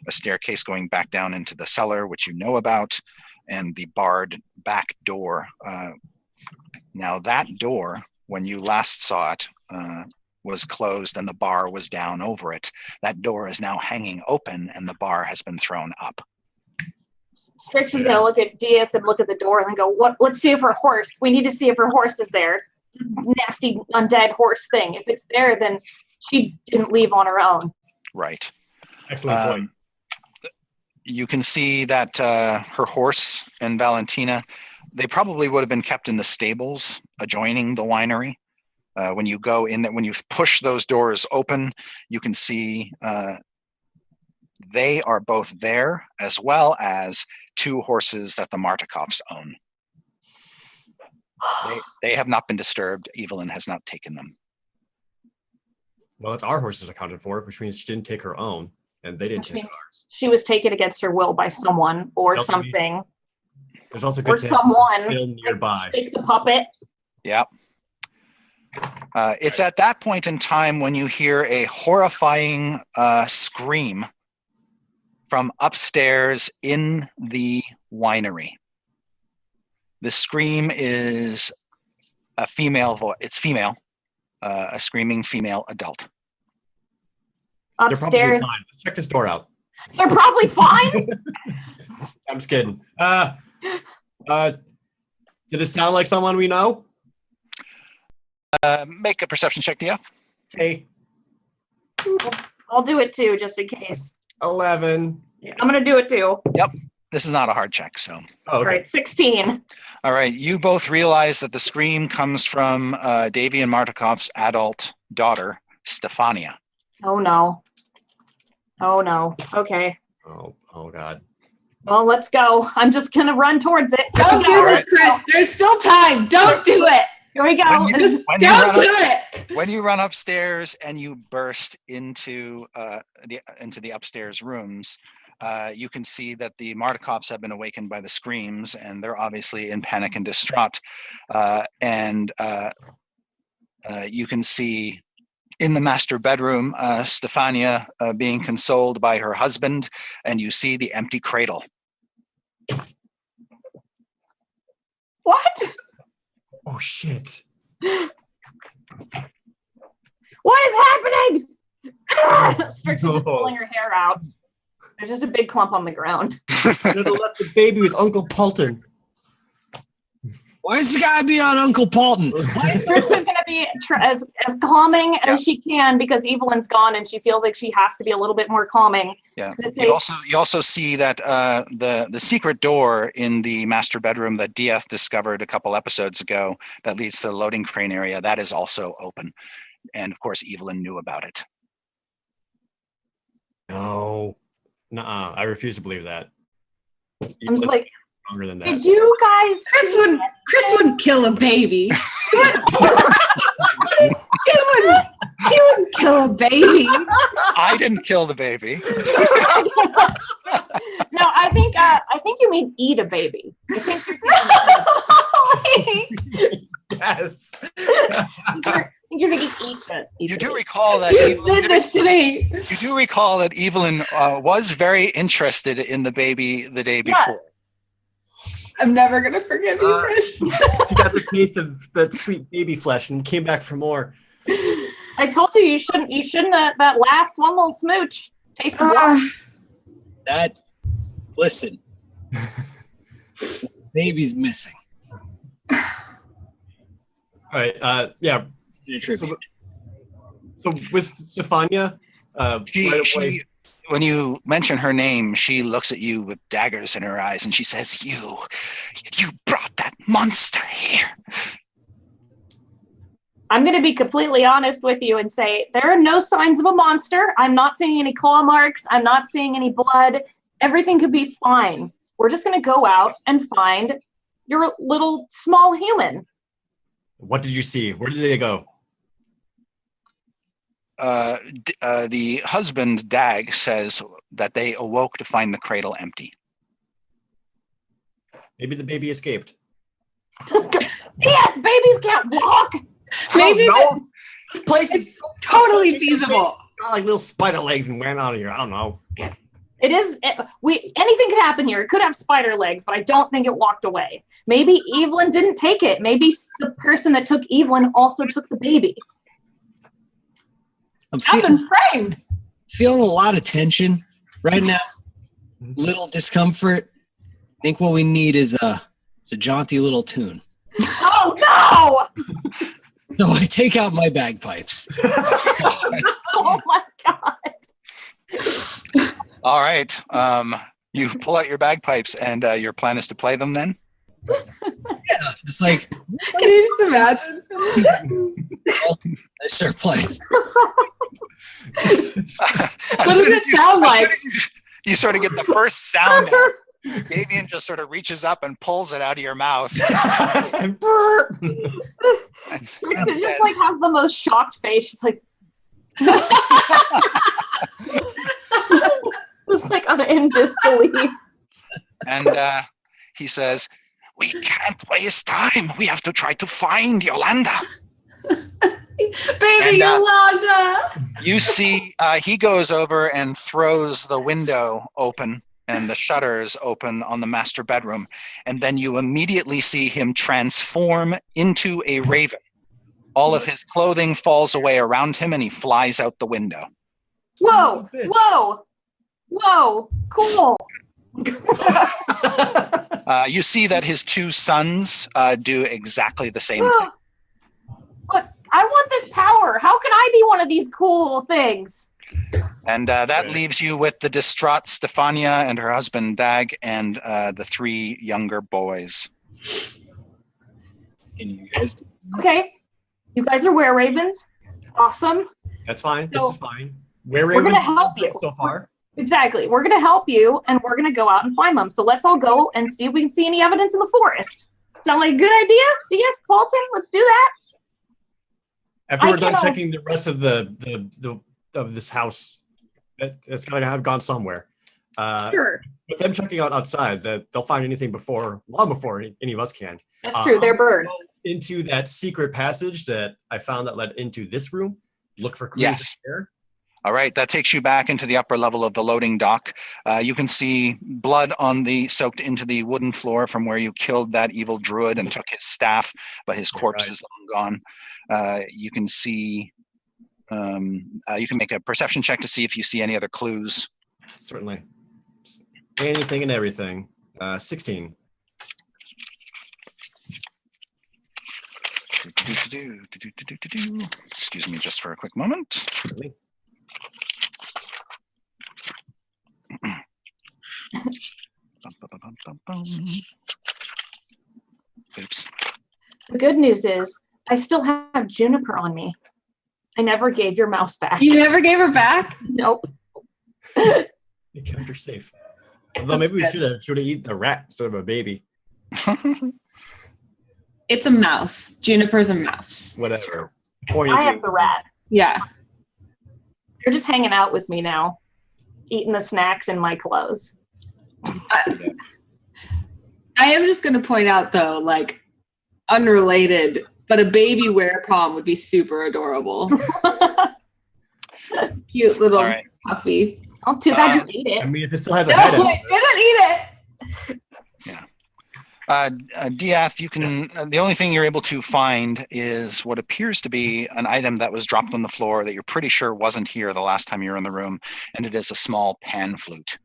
a staircase going back down into the cellar, which you know about, and the barred back door. Now that door, when you last saw it, was closed and the bar was down over it. That door is now hanging open and the bar has been thrown up. Strix is going to look at Dieth and look at the door and then go, let's see if her horse, we need to see if her horse is there. Nasty undead horse thing. If it's there, then she didn't leave on her own. Right. Excellent point. You can see that her horse and Valentina, they probably would have been kept in the stables adjoining the winery. When you go in, when you push those doors open, you can see they are both there, as well as 2 horses that the Mardikovs own. They have not been disturbed. Evelyn has not taken them. Well, it's our horses accounted for, which means she didn't take her own, and they didn't take ours. She was taken against her will by someone or something. There's also good someone nearby. Take the puppet. Yeah. It's at that point in time when you hear a horrifying scream from upstairs in the winery. The scream is a female voice. It's female, a screaming female adult. Upstairs. They're probably fine. Let's check this door out. They're probably fine. I'm just kidding. Did it sound like someone we know? Make a perception check, DF. Hey. I'll do it too, just in case. 11. Yeah, I'm going to do it too. Yep. This is not a hard check, so. Oh, okay. All right, 16. All right. You both realize that the scream comes from Davian Mardikov's adult daughter, Stefania. Oh, no. Oh, no. Okay. Oh, God. Well, let's go. I'm just going to run towards it. Don't do this, Chris. There's still time. Don't do it. Here we go. Just don't do it. When you run upstairs and you burst into the upstairs rooms, you can see that the Martikovs have been awakened by the screams, and they're obviously in panic and distraught. You can see in the master bedroom, Stefania being consoled by her husband, and you see the empty cradle. What? Oh shit! What is happening? Strix is just pulling her hair out. There's just a big clump on the ground. Should have left the baby with Uncle Paulton. Why is it gotta be on Uncle Paulton? Strix is going to be as calming as she can because Evelyn's gone and she feels like she has to be a little bit more calming. Yeah. You also see that the secret door in the master bedroom that Dieth discovered a couple episodes ago that leads to the loading crane area, that is also open. And of course, Evelyn knew about it. No. Nuh-uh. I refuse to believe that. I'm just like, stronger than that. did you guys? Chris wouldn't kill a baby. He wouldn't kill a baby. I didn't kill the baby. No, I think you mean eat a baby. I think Yes. you're thinking eat it. You do recall that You did this to me. You do recall that Evelyn was very interested in the baby the day before. I'm never gonna forgive you, Chris. She got the taste of that sweet baby flesh and came back for more. I told you you shouldn't that last one little smooch taste of blood. Listen. Baby's missing. All right. Yeah. So with Stefania, right away. When you mention her name, she looks at you with daggers in her eyes and she says, You brought that monster here. I'm going to be completely honest with you and say there are no signs of a monster. I'm not seeing any claw marks. I'm not seeing any blood. Everything could be fine. We're just going to go out and find your little small human. What did you see? Where did they go? The husband, Dag, says that they awoke to find the cradle empty. Maybe the baby escaped. Yes, babies can't walk. Maybe this place is totally feasible. got like little spider legs and ran out of here. I don't know. Anything could happen here. It could have spider legs, but I don't think it walked away. Maybe Evelyn didn't take it. Maybe the person that took Evelyn also took the baby. I'm I've been framed. feeling a lot of tension right now. Little discomfort. I think what we need is a jaunty little tune. Oh no! So I take out my bagpipes. Oh my god! All right. You pull out your bagpipes, and your plan is to play them then? Yeah, it's like, Can you just imagine? I start playing. What does it sound like? You sort of get the first sound out. Davian just sort of reaches up and pulls it out of your mouth. And It's just like has the most shocked face. She's like, just like I'm in disbelief. And he says, "We can't waste time. We have to try to find Yolanda." Baby Yolanda! You see, he goes over and throws the window open and the shutters open on the master bedroom. And then you immediately see him transform into a raven. All of his clothing falls away around him and he flies out the window. Whoa! Whoa! Whoa! Cool. You see that his two sons do exactly the same thing. Look, I want this power. How can I be one of these cool things? And that leaves you with the distraught Stefania and her husband Dag and the three younger boys. Can you guys? Okay. You guys are were-ravens. Awesome. That's fine. So, this is fine. We're going to help you. So far. Exactly. We're going to help you, and we're going to go out and find them. So let's all go and see if we can see any evidence in the forest. Sound like a good idea? DF Paulton, let's do that. After we're done checking the rest of the of this house, it's going to have gone somewhere. Sure. With them checking out outside, that they'll find anything long before any of us can. That's true. They're birds. Into that secret passage that I found that led into this room. Look for clues. Yes. There. All right, that takes you back into the upper level of the loading dock. You can see blood soaked into the wooden floor from where you killed that evil druid and took his staff, but his corpse is long gone. You can see, you can make a perception check to see if you see any other clues. Certainly. Anything and everything. 16. Excuse me just for a quick moment. Really? Oops. The good news is I still have Juniper on me. I never gave your mouse back. You never gave her back? Nope. You kept her safe. Although maybe we should have eaten the rat instead of a baby. It's a mouse. Juniper's a mouse. Whatever. I have the rat. Yeah. You're just hanging out with me now, eating the snacks in my clothes. I am just going to point out, though, like, unrelated, but a baby werepom would be super adorable. Cute little puffy. Oh, too bad you ate it. I mean, if it still has a head. No, I didn't eat it. Diath, you can. The only thing you're able to find is what appears to be an item that was dropped on the floor that you're pretty sure wasn't here the last time you were in the room, and it is a small pan flute.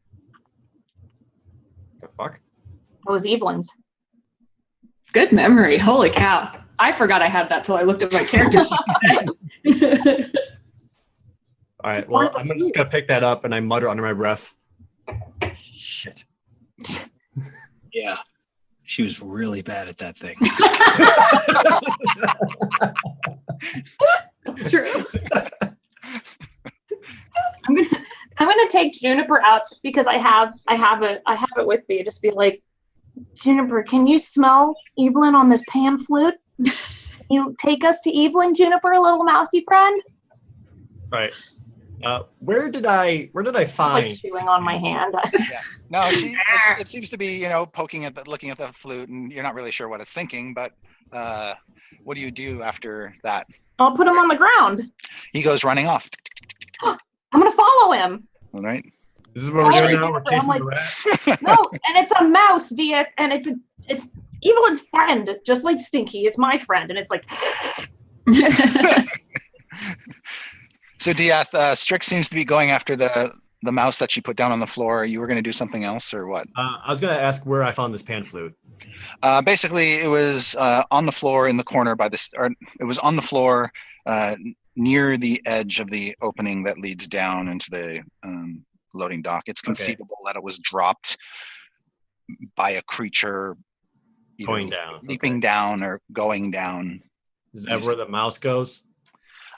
The fuck? It was Evelyn's. Good memory. Holy cow. I forgot I had that till I looked at my character sheet. All right, well, I'm just going to pick that up and I mutter under my breath. Shit. Yeah. She was really bad at that thing. That's true. I'm gonna take Juniper out just because I have it with me. Just be like, Juniper, can you smell Evelyn on this pan flute? Can you take us to Evelyn, Juniper, little mousy friend? Right. Where did I find? Like chewing on my hand. Yeah. No, it seems to be, looking at the flute, and you're not really sure what it's thinking. But what do you do after that? I'll put him on the ground. He goes running off. I'm gonna follow him. All right. This is what we're doing now. We're chasing the rat. No, and it's a mouse, DF, and it's Evelyn's friend, just like Stinky is my friend, and it's like. So Diath, Strix seems to be going after the mouse that she put down on the floor. You were going to do something else, or what? I was going to ask where I found this pan flute. Basically, it was on the floor in the corner it was on the floor near the edge of the opening that leads down into the loading dock. It's conceivable that it was dropped by a creature Going down. leaping down or going down. Is that where the mouse goes?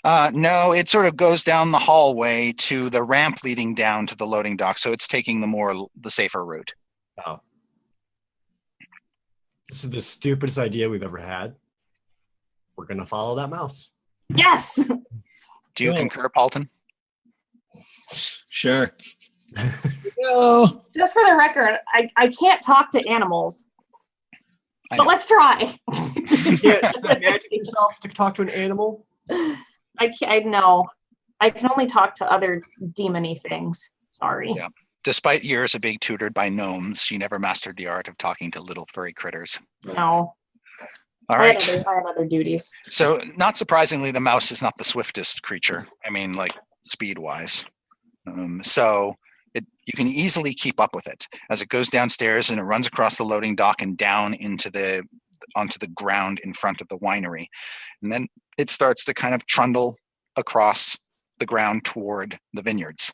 No, it sort of goes down the hallway to the ramp leading down to the loading dock, so it's taking the safer route. Oh. This is the stupidest idea we've ever had. We're going to follow that mouse. Yes! Do you concur, Paulton? Sure. No. Just for the record, I can't talk to animals. But let's try. You can't imagine yourself to talk to an animal? I can't. No, I can only talk to other demony things. Sorry. Yeah. Despite years of being tutored by gnomes, she never mastered the art of talking to little furry critters. No. All right. I had other duties. So, not surprisingly, the mouse is not the swiftest creature. I mean, like speed-wise. So you can easily keep up with it as it goes downstairs and it runs across the loading dock and down onto the ground in front of the winery, and then it starts to kind of trundle across the ground toward the vineyards.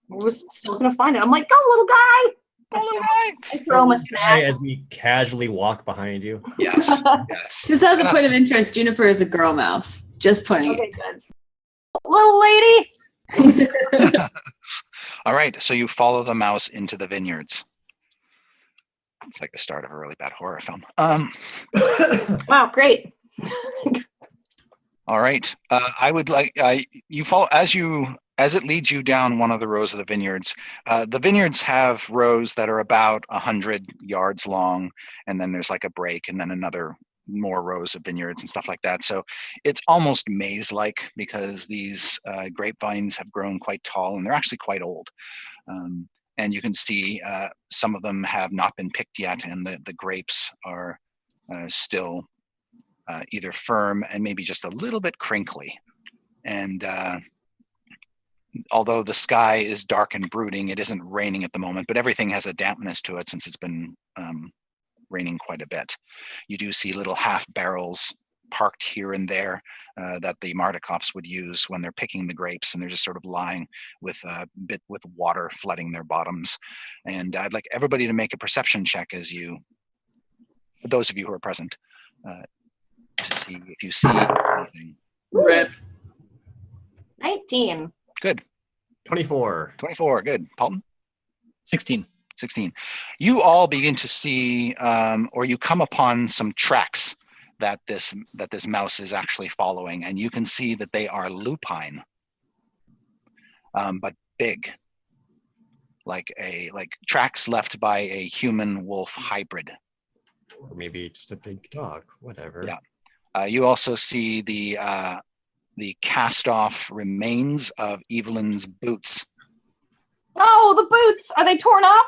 We're still gonna find it. I'm like, go, little guy. Go, little guy. I throw him a snack. As we casually walk behind you. Yes. Yes. Just as a point of interest, Juniper is a girl mouse. Just pointing. Okay, good. Little lady. All right. So you follow the mouse into the vineyards. It's like the start of a really bad horror film. Wow, great. All right. I would like you follow as it leads you down one of the rows of the vineyards. The vineyards have rows that are about 100 yards long, and then there's like a break, and then another more rows of vineyards and stuff like that. So it's almost maze-like because these grapevines have grown quite tall, and they're actually quite old. And you can see some of them have not been picked yet, and the grapes are still either firm and maybe just a little bit crinkly. And although the sky is dark and brooding, it isn't raining at the moment, but everything has a dampness to it since it's been raining quite a bit. You do see little half barrels parked here and there that the Mardikovs would use when they're picking the grapes, and they're just sort of lying with a bit with water flooding their bottoms. And I'd like everybody to make a perception check those of you who are present, to see if you see anything. Rip. 19. Good. 24. 24. Good. Paulton? 16. 16. You all begin to see, or you come upon some tracks that this mouse is actually following, and you can see that they are lupine, but big, like tracks left by a human wolf hybrid. Or maybe just a big dog, whatever. Yeah. You also see the cast-off remains of Evelyn's boots. Oh, the boots! Are they torn up?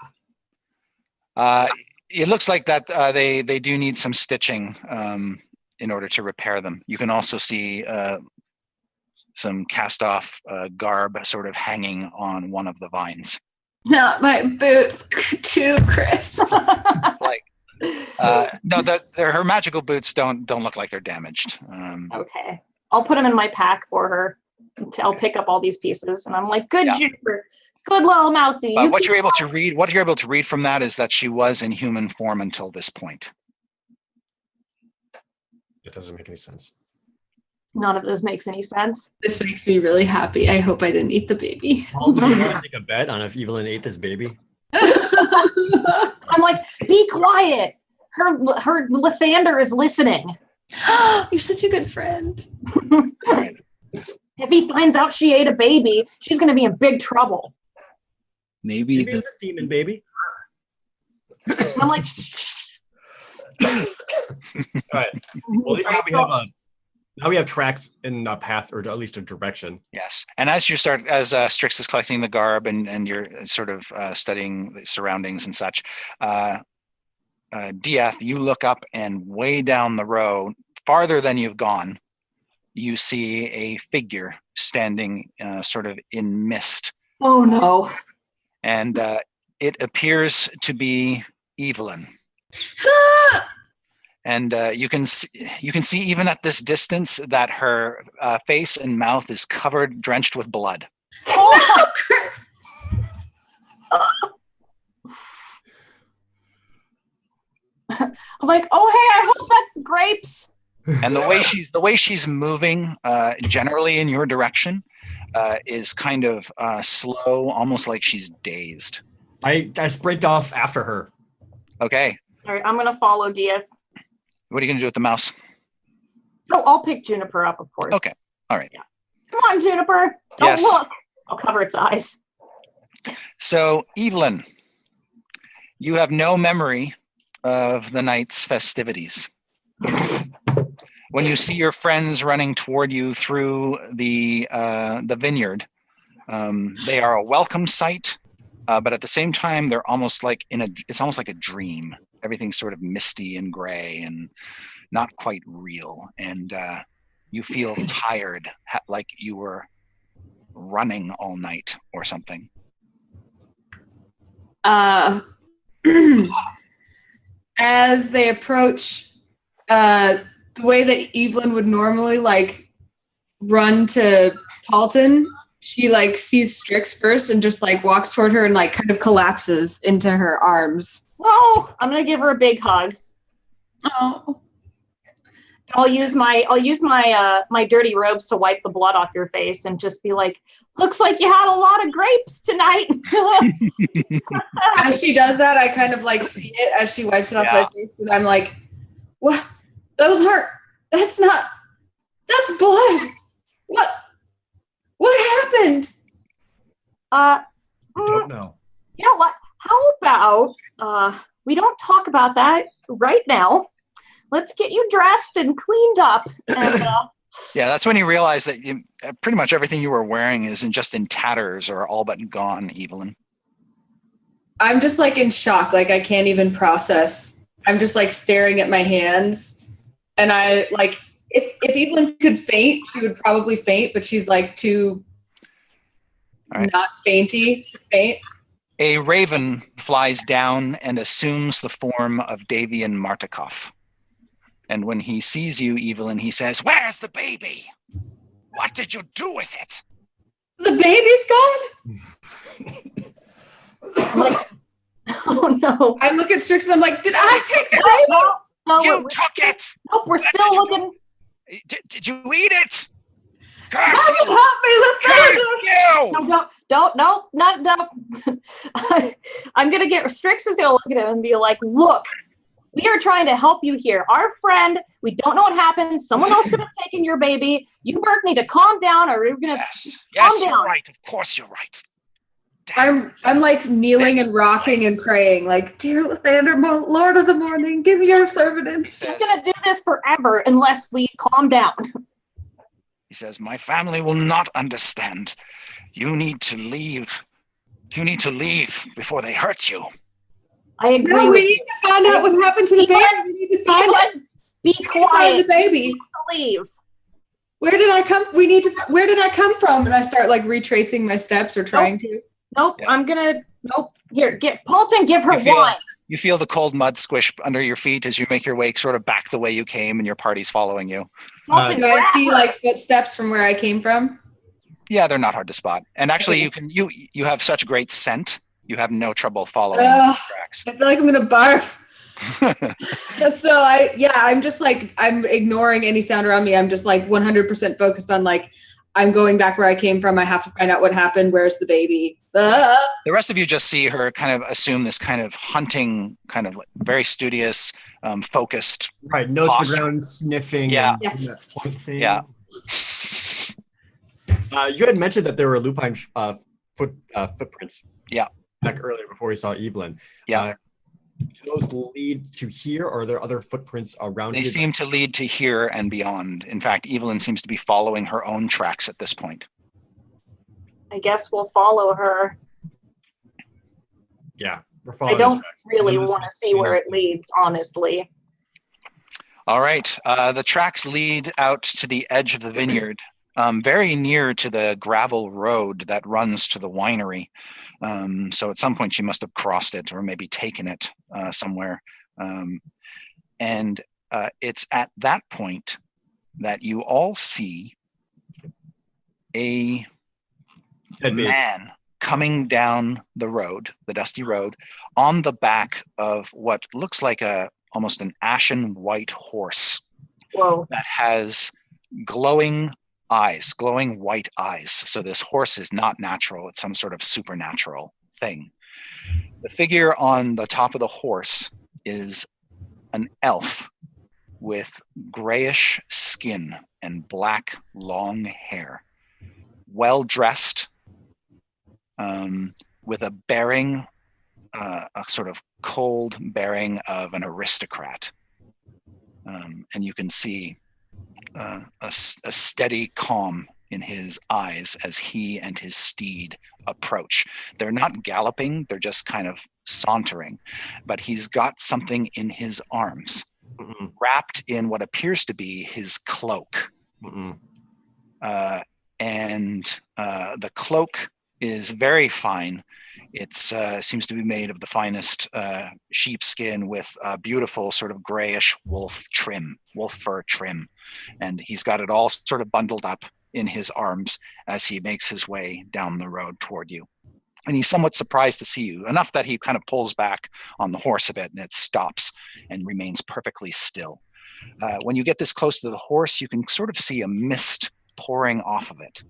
It looks like that they do need some stitching in order to repair them. You can also see some cast-off garb sort of hanging on one of the vines. Not my boots, too, Chris. No, her magical boots don't look like they're damaged. Okay. I'll put them in my pack for her. I'll pick up all these pieces, and I'm like, good Juniper. Good little mousy. But what you're able to read from that is that she was in human form until this point. It doesn't make any sense. None of this makes any sense. This makes me really happy. I hope I didn't eat the baby. Paul, do you want to take a bet on if Evelyn ate this baby? I'm like, be quiet. Her Lathander is listening. You're such a good friend. Right. If he finds out she ate a baby, she's going to be in big trouble. Maybe it's a demon baby. I'm like, All right. Well, at least now we have tracks in a path, or at least a direction. Yes. And as Strix is collecting the garb and you're sort of studying the surroundings and such, Dieth, you look up, and way down the row, farther than you've gone, you see a figure standing sort of in mist. oh no. And it appears to be Evelyn. And you can see even at this distance that her face and mouth is drenched with blood. Oh, Chris. I'm like, oh hey, I hope that's grapes. And the way she's moving, generally in your direction, is kind of slow, almost like she's dazed. I sprint off after her. Okay. All right, I'm gonna follow Diaz. What are you gonna do with the mouse? Oh, I'll pick Juniper up, of course. Okay. All right. Yeah. Come on, Juniper. Don't Yes. look. I'll cover its eyes. So, Evelyn, you have no memory of the night's festivities. When you see your friends running toward you through the vineyard, they are a welcome sight, but at the same time, they're almost like it's almost like a dream. Everything's sort of misty and gray and not quite real, and you feel tired, like you were running all night or something. As they approach, the way that Evelyn would normally run to Paulton, she sees Strix first and just walks toward her and kind of collapses into her arms. Oh, I'm gonna give her a big hug. Oh. I'll use my dirty robes to wipe the blood off your face and just be like, looks like you had a lot of grapes tonight. As she does that, I kind of like see it as she wipes it off my face, and I'm like, what? Those aren't, that's blood. What happened? Don't know. You know what? How about we don't talk about that right now. Let's get you dressed and cleaned up. And, yeah, that's when you realize that pretty much everything you were wearing is just in tatters or all but gone, Evelyn. I'm just like in shock. Like I can't even process. I'm just like staring at my hands. And I like, if Evelyn could faint, she would probably faint, but she's like too not fainty to faint. A raven flies down and assumes the form of Davian Martikov. And when he sees you, Evelyn, he says, "Where's the baby? What did you do with it?" The baby's gone? like, oh no. I look at Strix and I'm like, did I take the baby? No, You took it! Nope, we're still looking. Did you eat it? Curse you! Help me, let's Curse you! No, not. I'm gonna get, Strix is gonna look at him and be like, look, we are trying to help you here. Our friend, we don't know what happened. Someone else could have taken your baby. You both need to calm down or we're going to Yes, you're right. Of course you're right. I'm like kneeling and rocking and praying like, dear Lathander, Lord of the Morning, give me your servants. He's going to do this forever unless we calm down. He says, my family will not understand. You need to leave. You need to leave before they hurt you. I agree. No, we need to find out what happened to the baby. We need to find it. Be quiet. The baby. Leave. Where did I come? Where did I come from? And I start like retracing my steps or trying to. Nope. Yeah. I'm gonna. Nope. Here, Paulton, give her wine. You feel the cold mud squish under your feet as you make your way sort of back the way you came, and your party's following you. Do I see like footsteps from where I came from? Yeah, they're not hard to spot. And actually, you have such great scent. You have no trouble following tracks. I feel like I'm gonna barf. So I'm just like, I'm ignoring any sound around me. I'm just like 100% focused on like, I'm going back where I came from. I have to find out what happened. Where's the baby? The rest of you just see her kind of assume this kind of hunting, kind of very studious, focused. Right, nose to the ground, sniffing. Yeah. Thing. Yeah. You had mentioned that there were lupine footprints. Yeah. Back earlier before we saw Evelyn. Yeah. Do those lead to here, or are there other footprints around They here? seem to lead to here and beyond. In fact, Evelyn seems to be following her own tracks at this point. I guess we'll follow her. Yeah. I don't really want to see where it leads, honestly. All right. The tracks lead out to the edge of the vineyard, very near to the gravel road that runs to the winery. So at some point she must have crossed it or maybe taken it somewhere. And it's at that point that you all see a man coming down the road, the dusty road, on the back of what looks like almost an ashen white horse. Whoa. That has glowing white eyes. So this horse is not natural. It's some sort of supernatural thing. The figure on the top of the horse is an elf with grayish skin and black long hair, well dressed, with a bearing, a sort of cold bearing of an aristocrat. And you can see a steady calm in his eyes as he and his steed approach. They're not galloping, they're just kind of sauntering, but he's got something in his arms, wrapped in what appears to be his cloak. And the cloak is very fine. It seems to be made of the finest sheepskin with a beautiful sort of grayish wolf fur trim. And he's got it all sort of bundled up in his arms as he makes his way down the road toward you. And he's somewhat surprised to see you, enough that he kind of pulls back on the horse a bit and it stops and remains perfectly still. When you get this close to the horse, you can sort of see a mist pouring off of it.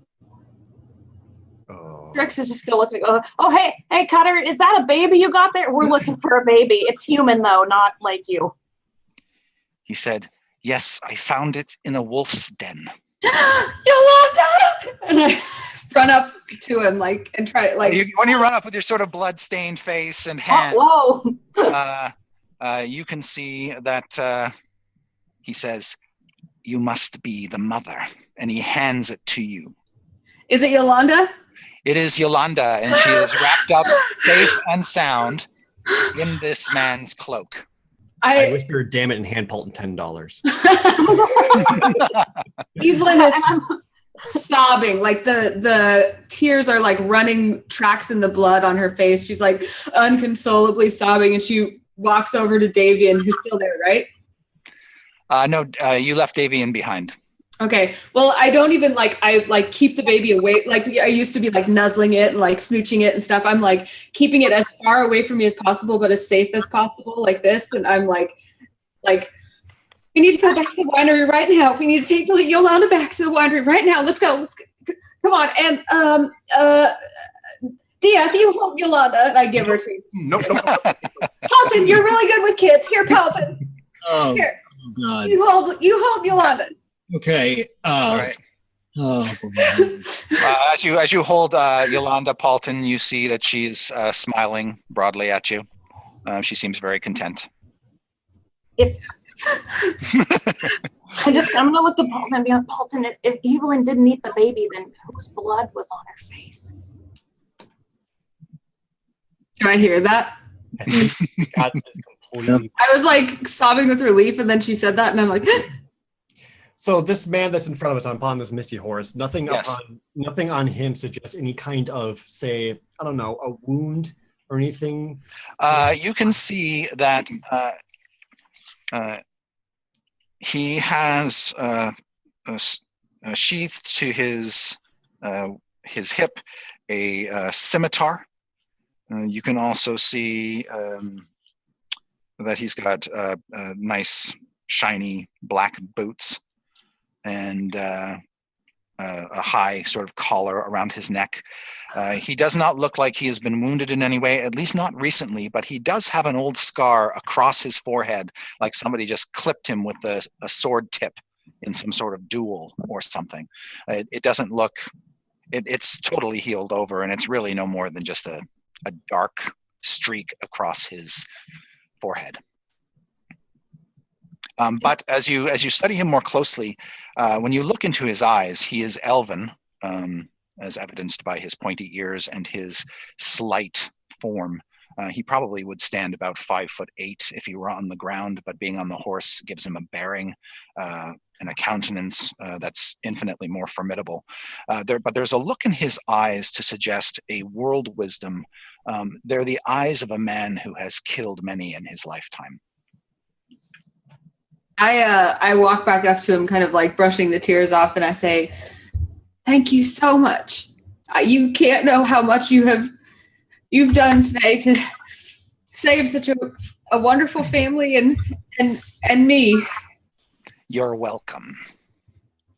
Strix is just gonna look and go, oh, hey, Cutter, is that a baby you got there? We're looking for a baby. It's human, though, not like you. He said, yes, I found it in a wolf's den. Yolanda! And I run up to him, and try to, when you run up with your sort of blood-stained face and hand, you can see that he says, you must be the mother. And he hands it to you. Is it Yolanda? It is Yolanda, and she is wrapped up safe and sound in this man's cloak. I whisper, damn it, and hand Paulton $10. Evelyn is sobbing. The tears are running tracks in the blood on her face. She's unconsolably sobbing, and she walks over to Davian, who's still there, right? No, you left Davian behind. Okay. Well, I don't even I keep the baby away. I used to be nuzzling it and smooching it and stuff. I'm keeping it as far away from me as possible, but as safe as possible, like this. And I'm like, we need to go back to the winery right now. We need to take Yolanda back to the winery right now. Let's go. Come on. And Dia, you hold Yolanda, and I give her to you. Nope. Paulton, you're really good with kids. Here, Paulton. Oh, here. God. You hold Yolanda. Okay. All right. Oh, as you hold Yolanda, Paulton, you see that she's smiling broadly at you. She seems very content. I'm gonna look to Paulton and be like, Paulton, if Evelyn didn't eat the baby, then whose blood was on her face? Do I hear that? God, completely. I was sobbing with relief, and then she said that, and I'm like. So this man that's in front of us upon this misty horse, nothing on him suggests any kind of, say, I don't know, a wound or anything. You can see that he has a sheath to his hip, a scimitar. You can also see that he's got nice, shiny black boots. And a high sort of collar around his neck. He does not look like he has been wounded in any way, at least not recently, but he does have an old scar across his forehead, like somebody just clipped him with a sword tip in some sort of duel or something. It doesn't look, it's totally healed over, and it's really no more than just a dark streak across his forehead. But as you study him more closely, when you look into his eyes, he is elven, as evidenced by his pointy ears and his slight form. He probably would stand about 5'8" if he were on the ground, but being on the horse gives him a bearing and a countenance that's infinitely more formidable. But there's a look in his eyes to suggest a world wisdom. They're the eyes of a man who has killed many in his lifetime. I walk back up to him, kind of brushing the tears off, and I say, "Thank you so much. You can't know how much you've done today to save such a wonderful family and me." You're welcome.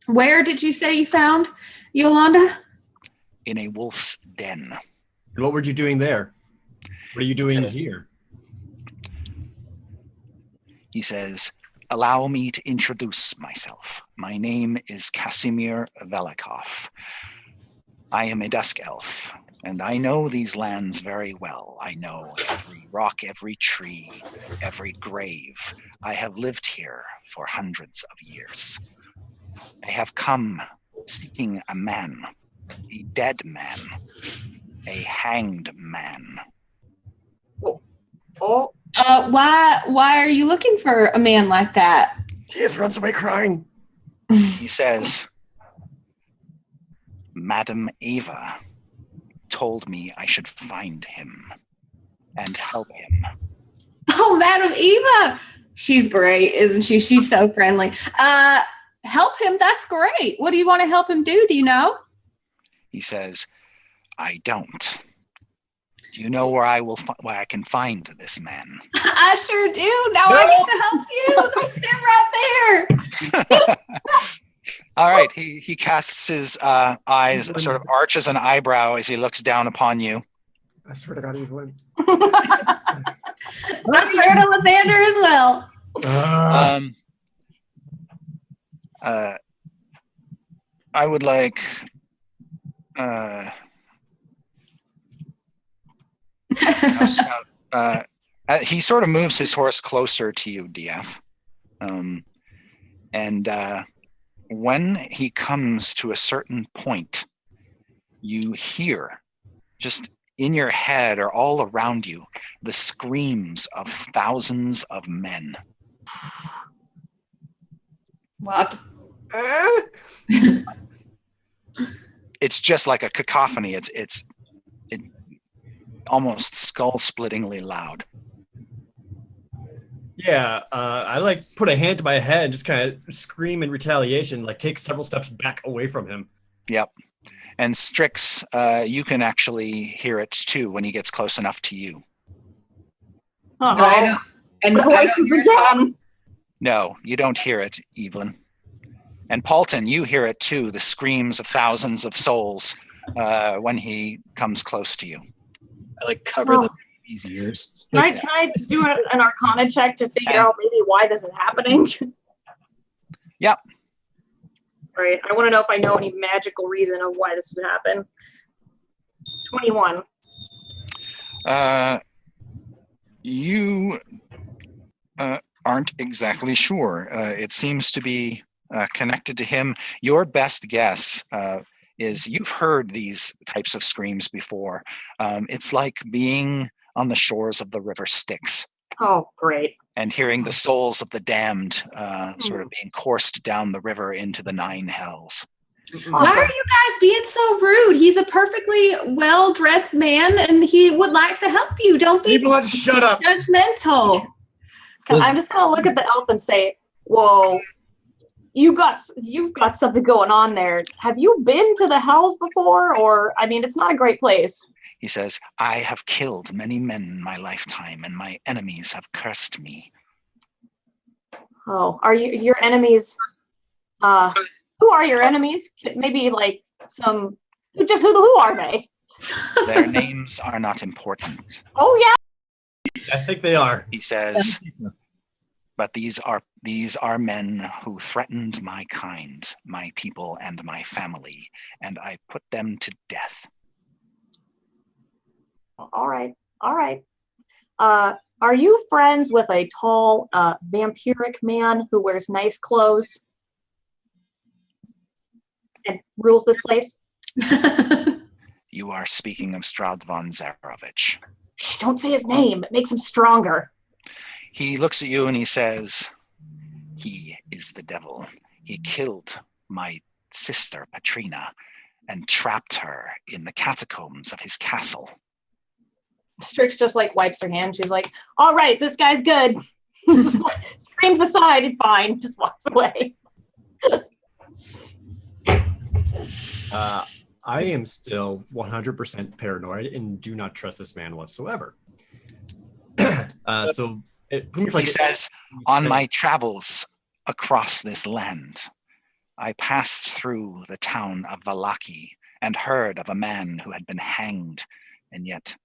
Where did you say you found Yolanda? In a wolf's den. And what were you doing there? What are you doing here? He says, allow me to introduce myself. My name is Casemir Velikov. I am a dusk elf, and I know these lands very well. I know every rock, every tree, every grave. I have lived here for hundreds of years. I have come seeking a man, a dead man, a hanged man. Why are you looking for a man like that? Tears runs away crying. He says, Madam Ava told me I should find him and help him. Oh, Madam Eva! She's great, isn't she? She's so friendly. Help him? That's great. What do you want to help him do? Do you know? He says, I don't. Do you know where where I can find this man? I sure do. Now I get to help you. Go stand right there. All right. He casts his eyes, sort of arches an eyebrow as he looks down upon you. I swear to God, Evelyn. I swear to Lathander as well. I would like. He sort of moves his horse closer to you, DF. And when he comes to a certain point, you hear, just in your head or all around you, the screams of thousands of men. What? It's just like a cacophony. It's almost skull-splittingly loud. Yeah, I like put a hand to my head and just kind of scream in retaliation, like take several steps back away from him. Yep. And Strix, you can actually hear it too when he gets close enough to you. I don't hear it. No, you don't hear it, Evelyn. And Paulton, you hear it too, the screams of thousands of souls when he comes close to you. I like cover the baby's ears. Can I do an Arcana check to figure out maybe why this is happening? Yep. Right. I want to know if I know any magical reason of why this would happen. 21. You aren't exactly sure. It seems to be connected to him. Your best guess is you've heard these types of screams before. It's like being on the shores of the river Styx. Oh, great. And hearing the souls of the damned sort of being coursed down the river into the 9 hells. Why are you guys being so rude? He's a perfectly well-dressed man, and he would like to help you. Don't be shut up. judgmental. I'm just gonna look at the elf and say, "Whoa, you've got something going on there. Have you been to the hells before? Or I mean, it's not a great place." He says, "I have killed many men in my lifetime, and my enemies have cursed me." Oh, are your enemies? Who are your enemies? Maybe like some. Who are they? Their names are not important. Oh yeah. I think they are. He says, "But these are men who threatened my kind, my people, and my family, and I put them to death." All right. Are you friends with a tall, vampiric man who wears nice clothes and rules this place? You are speaking of Strad von Zarovich. Shh, don't say his name. It makes him stronger. He looks at you and he says, "He is the devil. He killed my sister, Patrina, and trapped her in the catacombs of his castle." Strix just like wipes her hand. She's like, "All right, this guy's good." Screams aside, he's fine. Just walks away. I am still 100% paranoid and do not trust this man whatsoever. So it pretty much like he says, "On my travels across this land, I passed through the town of Valaki and heard of a man who had been hanged, and yet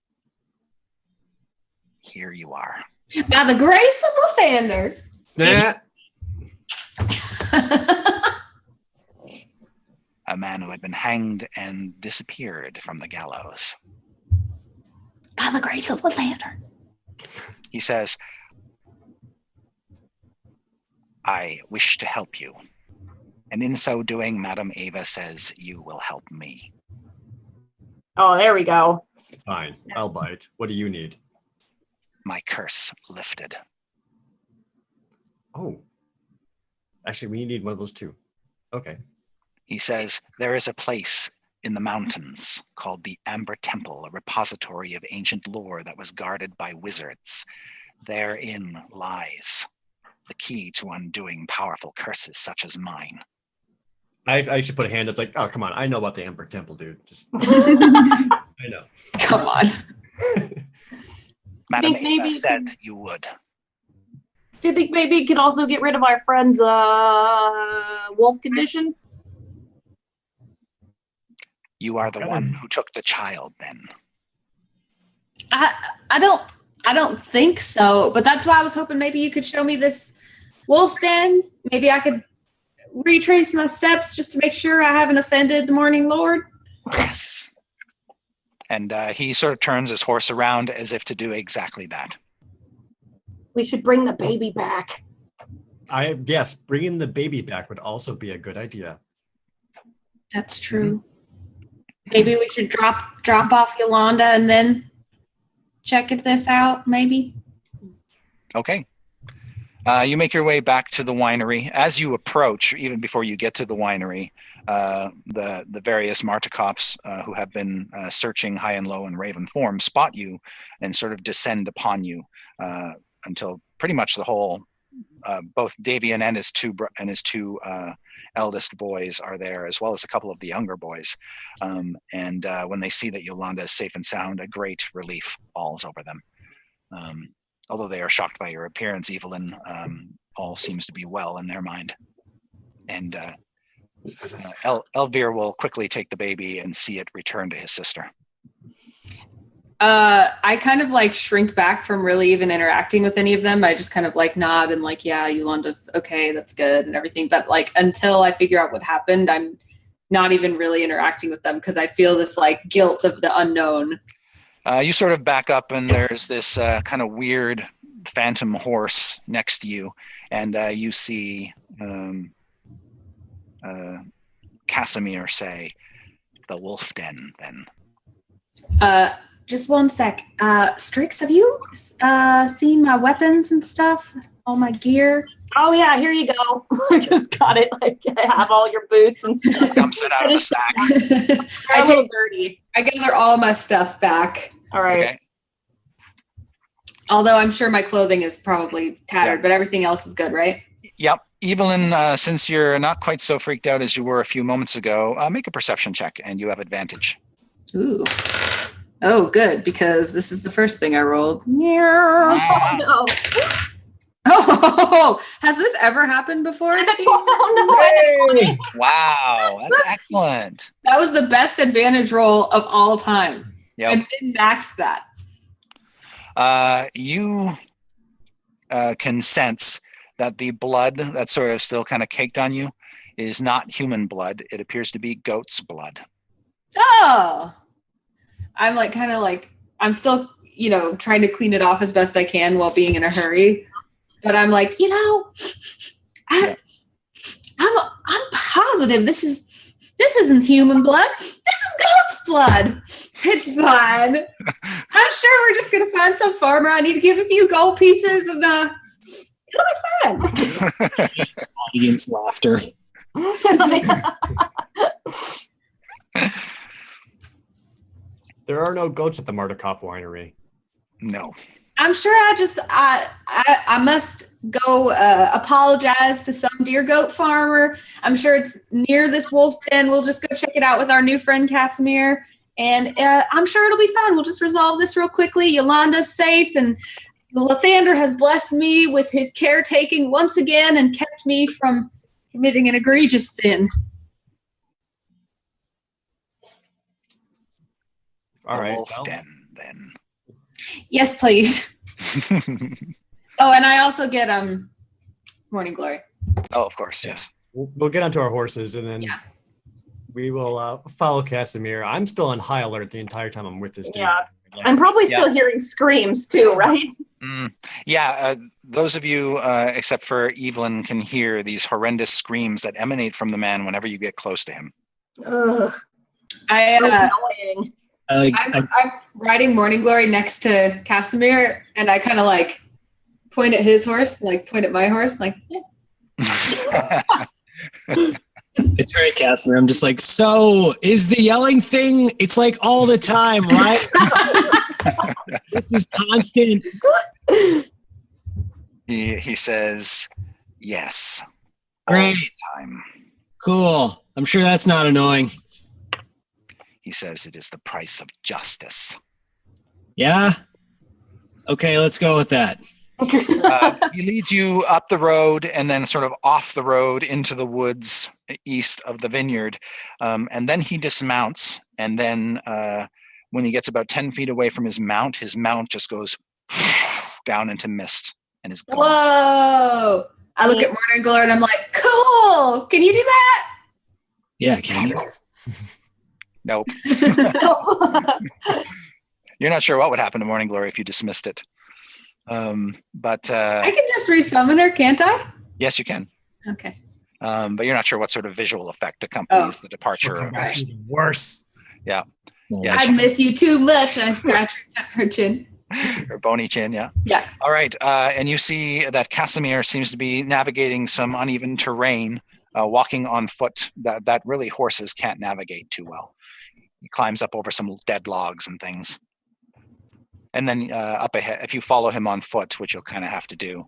here you are." By the grace of Lathander. Nah. A man who had been hanged and disappeared from the gallows. By the grace of Lathander. He says, "I wish to help you. And in so doing, Madame Ava says you will help me." Oh, there we go. Fine, I'll bite. What do you need? My curse lifted. Oh. Actually, we need one of those too. Okay. He says, "There is a place in the mountains called the Amber Temple, a repository of ancient lore that was guarded by wizards. Therein lies the key to undoing powerful curses such as mine." I should put a hand. It's like, oh, come on. I know about the Amber Temple, dude. Just I know. Come on. Madam Think maybe Ava you said can- you would. Do you think maybe you could also get rid of our friend's wolf condition? You are the one who took the child, then. I don't think so, but that's why I was hoping maybe you could show me this wolf's den. Maybe I could retrace my steps just to make sure I haven't offended the Morning Lord. Yes. And he sort of turns his horse around as if to do exactly that. We should bring the baby back. Yes, bringing the baby back would also be a good idea. That's true. Maybe we should drop off Yolanda and then check this out, maybe. Okay. You make your way back to the winery. As you approach, even before you get to the winery, the various Martikops who have been searching high and low in raven form spot you and sort of descend upon you until pretty much the whole, both Davian and his two eldest boys are there, as well as a couple of the younger boys. And when they see that Yolanda is safe and sound, a great relief falls over them. Although they are shocked by your appearance, Evelyn, all seems to be well in their mind. And Elvir will quickly take the baby and see it return to his sister. I kind of like shrink back from really even interacting with any of them. I just kind of like nod and like, yeah, Yolanda's okay, that's good and everything. But like until I figure out what happened, I'm not even really interacting with them because I feel this like guilt of the unknown. You sort of back up and there's this kind of weird phantom horse next to you. And you see Casemir say, "The wolf den, then." Just one sec. Strix, have you seen my weapons and stuff? All my gear? Oh yeah, here you go. I just got it. Like I have all your boots and stuff. Dumps it out of the sack. They're a little dirty. I gather all my stuff back. All right. Okay. Although I'm sure my clothing is probably tattered, but everything else is good, right? Yep. Evelyn, since you're not quite so freaked out as you were a few moments ago, make a perception check and you have advantage. Ooh. Oh, good, because this is the first thing I rolled. Oh no. Oh, has this ever happened before? Oh no. Hey! Wow, that's excellent. That was the best advantage roll of all time. Yep. I didn't max that. You can sense that the blood that's sort of still kind of caked on you is not human blood. It appears to be goat's blood. Oh. I'm like kind of like I'm still, trying to clean it off as best I can while being in a hurry. But I'm like, I'm positive this isn't human blood. This is goat's blood. It's fine. I'm sure we're just gonna find some farmer. I need to give a few gold pieces and it'll be fun. Audience laughter. There are no goats at the Martikov winery. No. I'm sure I must go apologize to some deer goat farmer. I'm sure it's near this wolf's den. We'll just go check it out with our new friend Casemir. And I'm sure it'll be fun. We'll just resolve this real quickly. Yolanda's safe, and Lathander has blessed me with his caretaking once again and kept me from committing an egregious sin. All right. Wolf Well, den, then. Yes, please. Oh, and I also get Morning Glory. Oh, of course, yes. we'll get onto our horses and then we will follow Casemir. I'm still on high alert the entire time I'm with this dude. Yeah. I'm probably still hearing screams too, right? Those of you, except for Evelyn, can hear these horrendous screams that emanate from the man whenever you get close to him. Ugh. I'm riding Morning Glory next to Casemir, and I kind of like point at his horse, like point at my horse, like, yeah. It's right, Casemir. I'm just like, so is the yelling thing? It's like all the time, right? This is constant. He says, yes. Great. All the time. Cool. I'm sure that's not annoying. He says it is the price of justice. Yeah? Okay, let's go with that. He leads you up the road and then sort of off the road into the woods east of the vineyard. And then he dismounts. And then when he gets about 10 feet away from his mount just goes down into mist and is gone. Whoa! I look at Morning Glory and I'm like, cool! Can you do that? Yeah, can you? Nope. You're not sure what would happen to Morning Glory if you dismissed it. But I can just resummon her, can't I? yes, you can. Okay. But you're not sure what sort of visual effect accompanies the departure of Right. Worse. Yeah. I miss you too much. And I scratch her chin. Her bony chin, yeah. Yeah. All right. And you see that Casemir seems to be navigating some uneven terrain, walking on foot that really horses can't navigate too well. He climbs up over some dead logs and things. And then up ahead, if you follow him on foot, which you'll kind of have to do,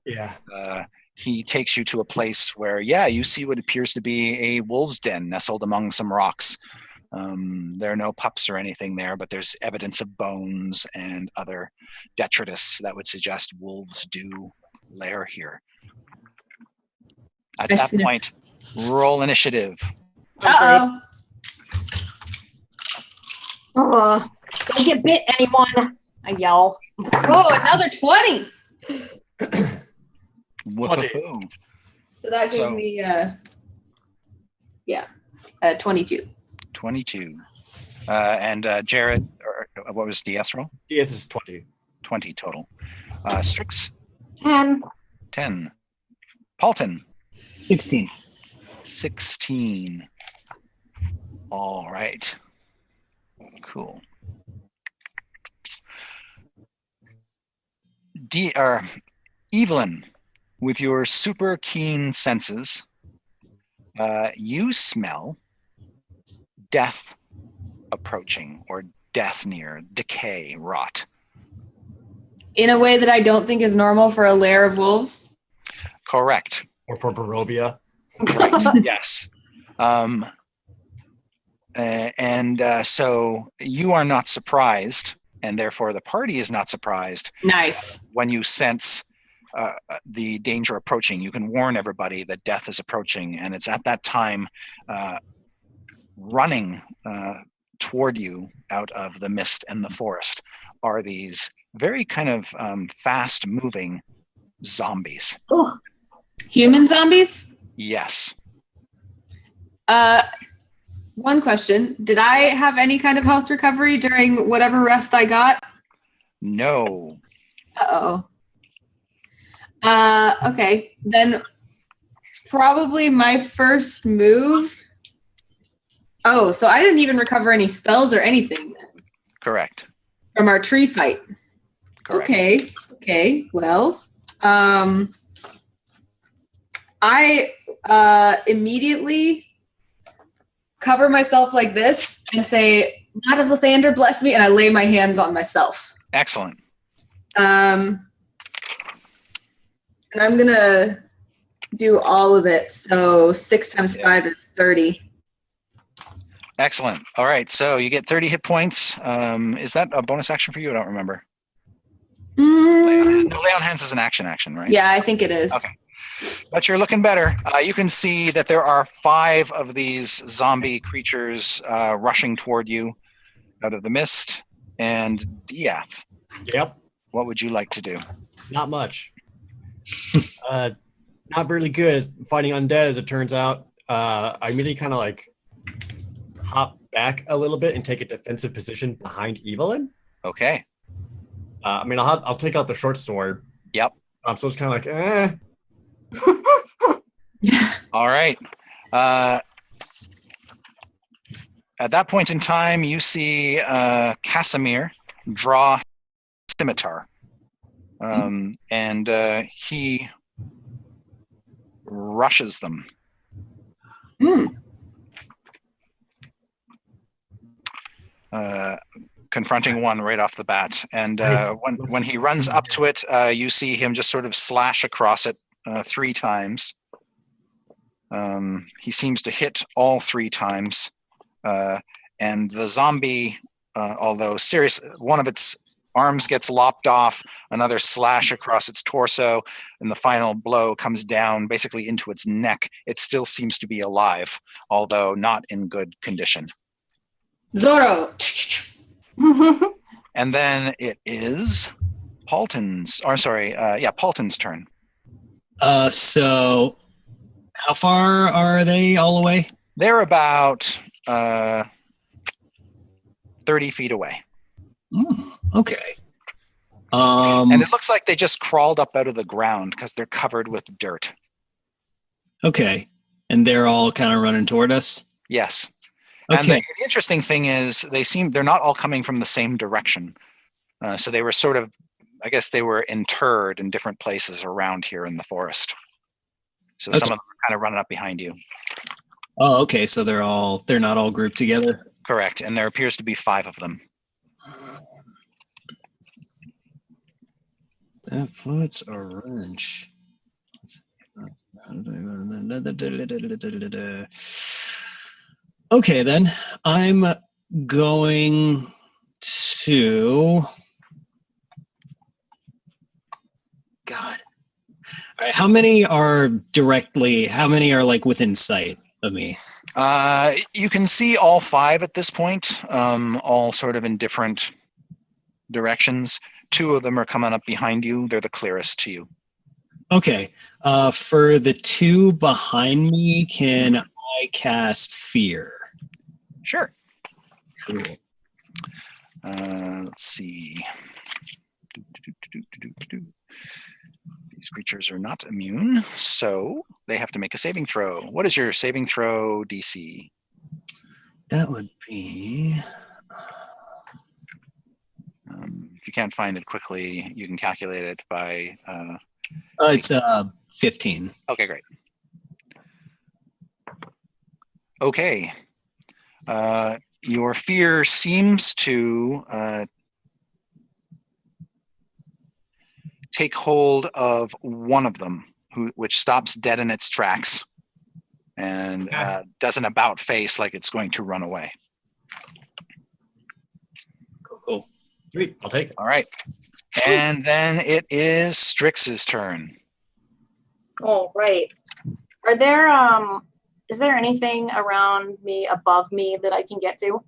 he takes you to a place where, you see what appears to be a wolf's den nestled among some rocks. There are no pups or anything there, but there's evidence of bones and other detritus that would suggest wolves do lair here. At that point, roll initiative. Uh-oh. Don't get bit, anyone. I yell. Oh, another 20. Whoa. So that gives me 22. 22. And Jared, what was DS roll? DS is 20. 20 total. Strix? 10. 10. Paulton? 16. 16. All right. Cool. Evelyn, with your super keen senses, you smell death approaching, or death near, decay, rot. In a way that I don't think is normal for a lair of wolves. Correct. Or for Barovia. Right. Yes. So you are not surprised, and therefore the party is not surprised. Nice. When you sense the danger approaching, you can warn everybody that death is approaching, and it's at that time running toward you out of the mist and the forest are these very kind of fast-moving zombies. Ooh. Human zombies? Yes. One question. Did I have any kind of health recovery during whatever rest I got? No. Uh-oh. Okay. Then probably my first move. Oh, so I didn't even recover any spells or anything then. Correct. From our tree fight. Correct. Okay. Well, I immediately cover myself like this and say, God of Lathander, bless me, and I lay my hands on myself. Excellent. And I'm going to do all of it. So 6 times 5 is 30. Excellent. All right. So you get 30 hit points. Is that a bonus action for you? I don't remember. No, lay on hands is an action, right? Yeah, I think it is. Okay. But you're looking better. You can see that there are 5 of these zombie creatures rushing toward you out of the mist. And Diath. Yep. What would you like to do? Not much. Not really good at fighting undead, as it turns out. I immediately kind of like hop back a little bit and take a defensive position behind Evelyn. Okay. I'll take out the short sword. Yep. So it's kind of like, All right. At that point in time, you see Casemir draw scimitar. And he rushes them. Confronting one right off the bat. And when he runs up to it, you see him just sort of slash across it 3 times. He seems to hit all 3 times. And the zombie, although serious, one of its arms gets lopped off, another slash across its torso, and the final blow comes down basically into its neck. It still seems to be alive, although not in good condition. Zorro. And then it is Paulton's turn. So how far are they all away? They're about 30 feet away. Okay. And it looks like they just crawled up out of the ground because they're covered with dirt. Okay. And they're all kind of running toward us? Yes. Okay. And the interesting thing is they're not all coming from the same direction. So they were sort of, I guess they were interred in different places around here in the forest. So some of them are kind of running up behind you. Oh, okay. So they're not all grouped together? Correct. And there appears to be 5 of them. That puts a wrench. Okay, then. I'm going to... God. All right, how many are like within sight of me? You can see all 5 at this point, all sort of in different directions. 2 of them are coming up behind you. They're the clearest to you. Okay. For the 2 behind me, can I cast Fear? Sure. Cool. Let's see. These creatures are not immune, so they have to make a saving throw. What is your saving throw DC? That would be... if you can't find it quickly, you can calculate it by... it's 15. Okay, great. Okay. Your fear seems to take hold of one of them, which stops dead in its tracks and does an about face like it's going to run away. Cool. Sweet, I'll take it. All right. And then it is Strix's turn. Oh, right. Are there is there anything around me, above me, that I can get to?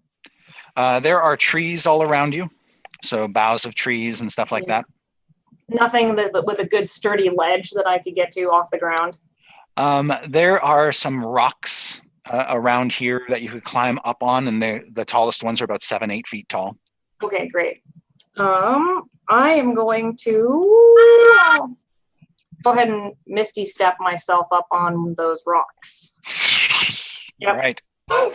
There are trees all around you, so boughs of trees and stuff like that. Nothing with a good sturdy ledge that I could get to off the ground. There are some rocks around here that you could climb up on, and the tallest ones are about 7-8 feet tall. Okay, great. I am going to go ahead and Misty Step myself up on those rocks. Yep. All right.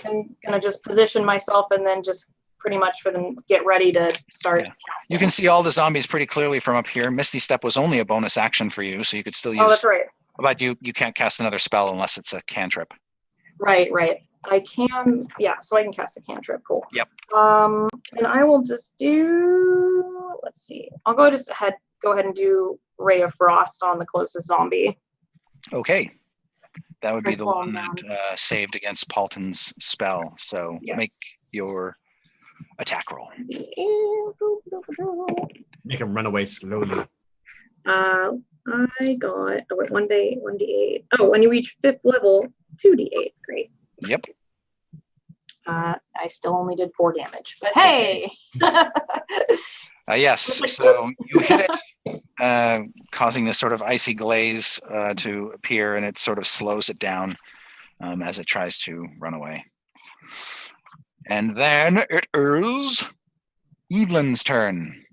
I'm gonna just position myself and then just pretty much for them get ready to start. Yeah. You can see all the zombies pretty clearly from up here. Misty Step was only a bonus action for you, so you could still use. Oh, that's right. But you can't cast another spell unless it's a cantrip. Right. I can, so I can cast a cantrip. Cool. Yep. And I will just do. Let's see. I'll go ahead and do Ray of Frost on the closest zombie. Okay. That would be the one that saved against Paulton's spell. So make your attack roll. Make him run away slowly. I got 1d8. Oh, when you reach 5th level, 2d8. Great. Yep. I still only did 4 damage, but hey. Yes. So you hit it, causing this sort of icy glaze to appear, and it sort of slows it down as it tries to run away. And then it is Evelyn's turn.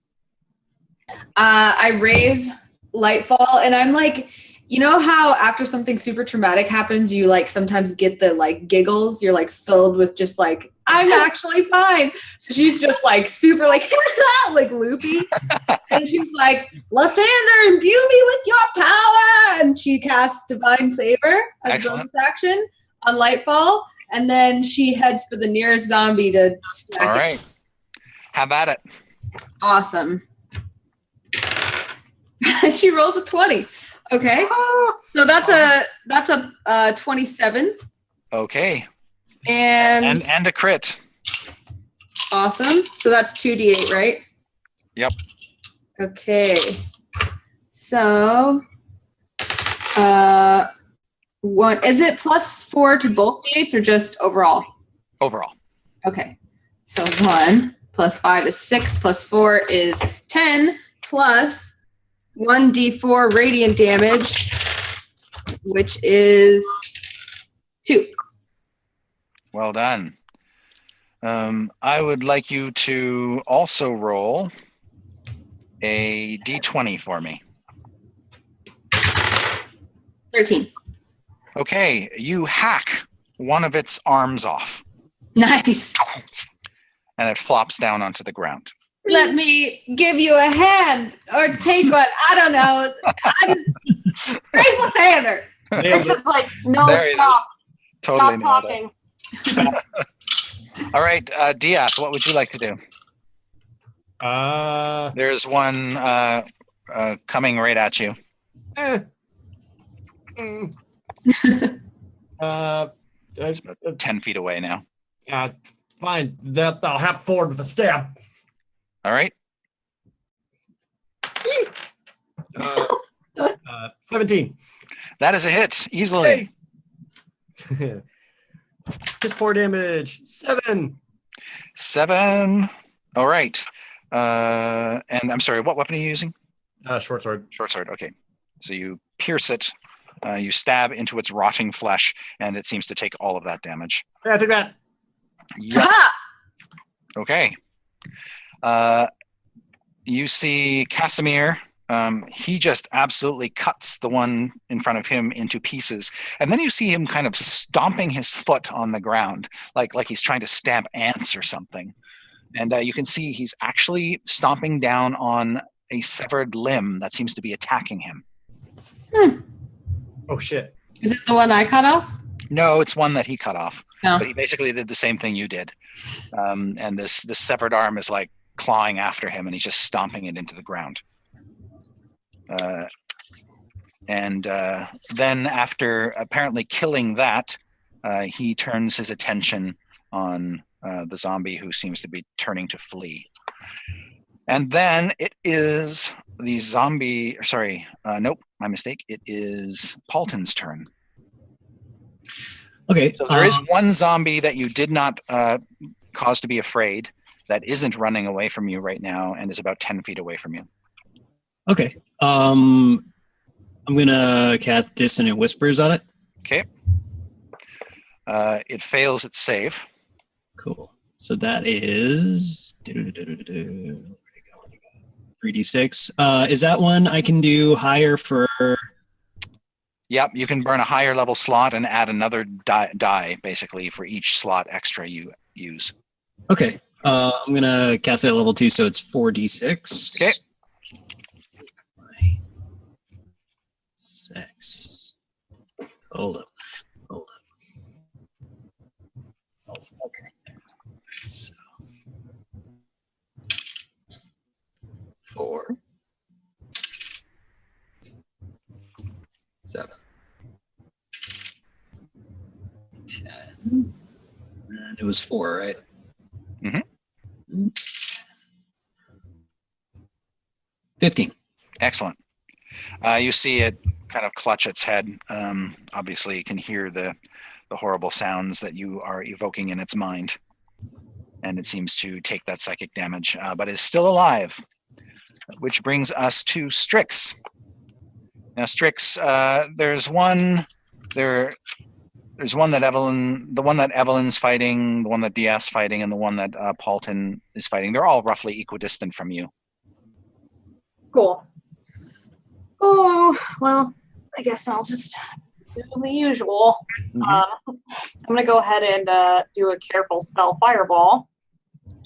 I raise Lightfall, and I'm like, you know how after something super traumatic happens, you like sometimes get the like giggles. You're like filled with just like, I'm actually fine. So she's just like super like like loopy, and she's like, Lathander, imbue me with your power, and she casts Divine Favor as a bonus action on Lightfall, and then she heads for the nearest zombie to smack. All right, have at it. Awesome. She rolls a 20. Okay, so that's a 27. Okay, and a crit. Awesome. So that's 2d8, right? Yep. Okay. So, what is it? +4 to both dates or just overall? Overall. Okay. So 1 + 5 is 6 + 4 is 10 plus 1d4 radiant damage, which is 2. Well done. I would like you to also roll a d20 for me. 13. Okay, you hack one of its arms off, Nice. and it flops down onto the ground. Let me give you a hand or take one. I don't know. Raise the banner. It's just like, no, There it stop. is. Totally Stop nailed it. talking. All right, Diath, what would you like to do? Uh, There's one coming right at you. eh. Mm. It's about 10 feet away now. Fine. That I'll hop forward with a stab. All right. 17. That is a hit, easily. Just 4 damage. 7. 7. All right. And I'm sorry, what weapon are you using? Short sword. Short sword, okay. So you pierce it, you stab into its rotting flesh, and it seems to take all of that damage. Yeah, I took that. Yep. Ha! Okay. You see Casemir. He just absolutely cuts the one in front of him into pieces. And then you see him kind of stomping his foot on the ground, like he's trying to stamp ants or something. And you can see he's actually stomping down on a severed limb that seems to be attacking him. Oh, shit. Is it the one I cut off? No, it's one that he cut off. No. But he basically did the same thing you did. And this severed arm is like clawing after him, and he's just stomping it into the ground. And then after apparently killing that, he turns his attention on the zombie who seems to be turning to flee. And then it is the zombie, nope, my mistake. It is Paulton's turn. Okay. So there is one zombie that you did not cause to be afraid that isn't running away from you right now and is about 10 feet away from you. Okay. I'm gonna cast Dissonant Whispers on it. Okay. It fails its save. Cool. So that is 3d6. Is that one I can do higher for? Yep, you can burn a higher level slot and add another die basically for each slot extra you use. Okay. I'm gonna cast it at level 2, so it's 4d6. Okay. 6. Hold up. Oh, okay. So 4, 7, 10. And it was 4, right? Mm-hmm. 15. Excellent. You see it kind of clutch its head. Obviously, you can hear the horrible sounds that you are evoking in its mind. And it seems to take that psychic damage, but is still alive. Which brings us to Strix. Now, Strix, there's one that Evelyn's fighting, the one that Diaz's fighting, and the one that Paulton is fighting. They're all roughly equidistant from you. Cool. Oh, well, I guess I'll just do the usual. Mm-hmm. I'm going to go ahead and do a careful spell fireball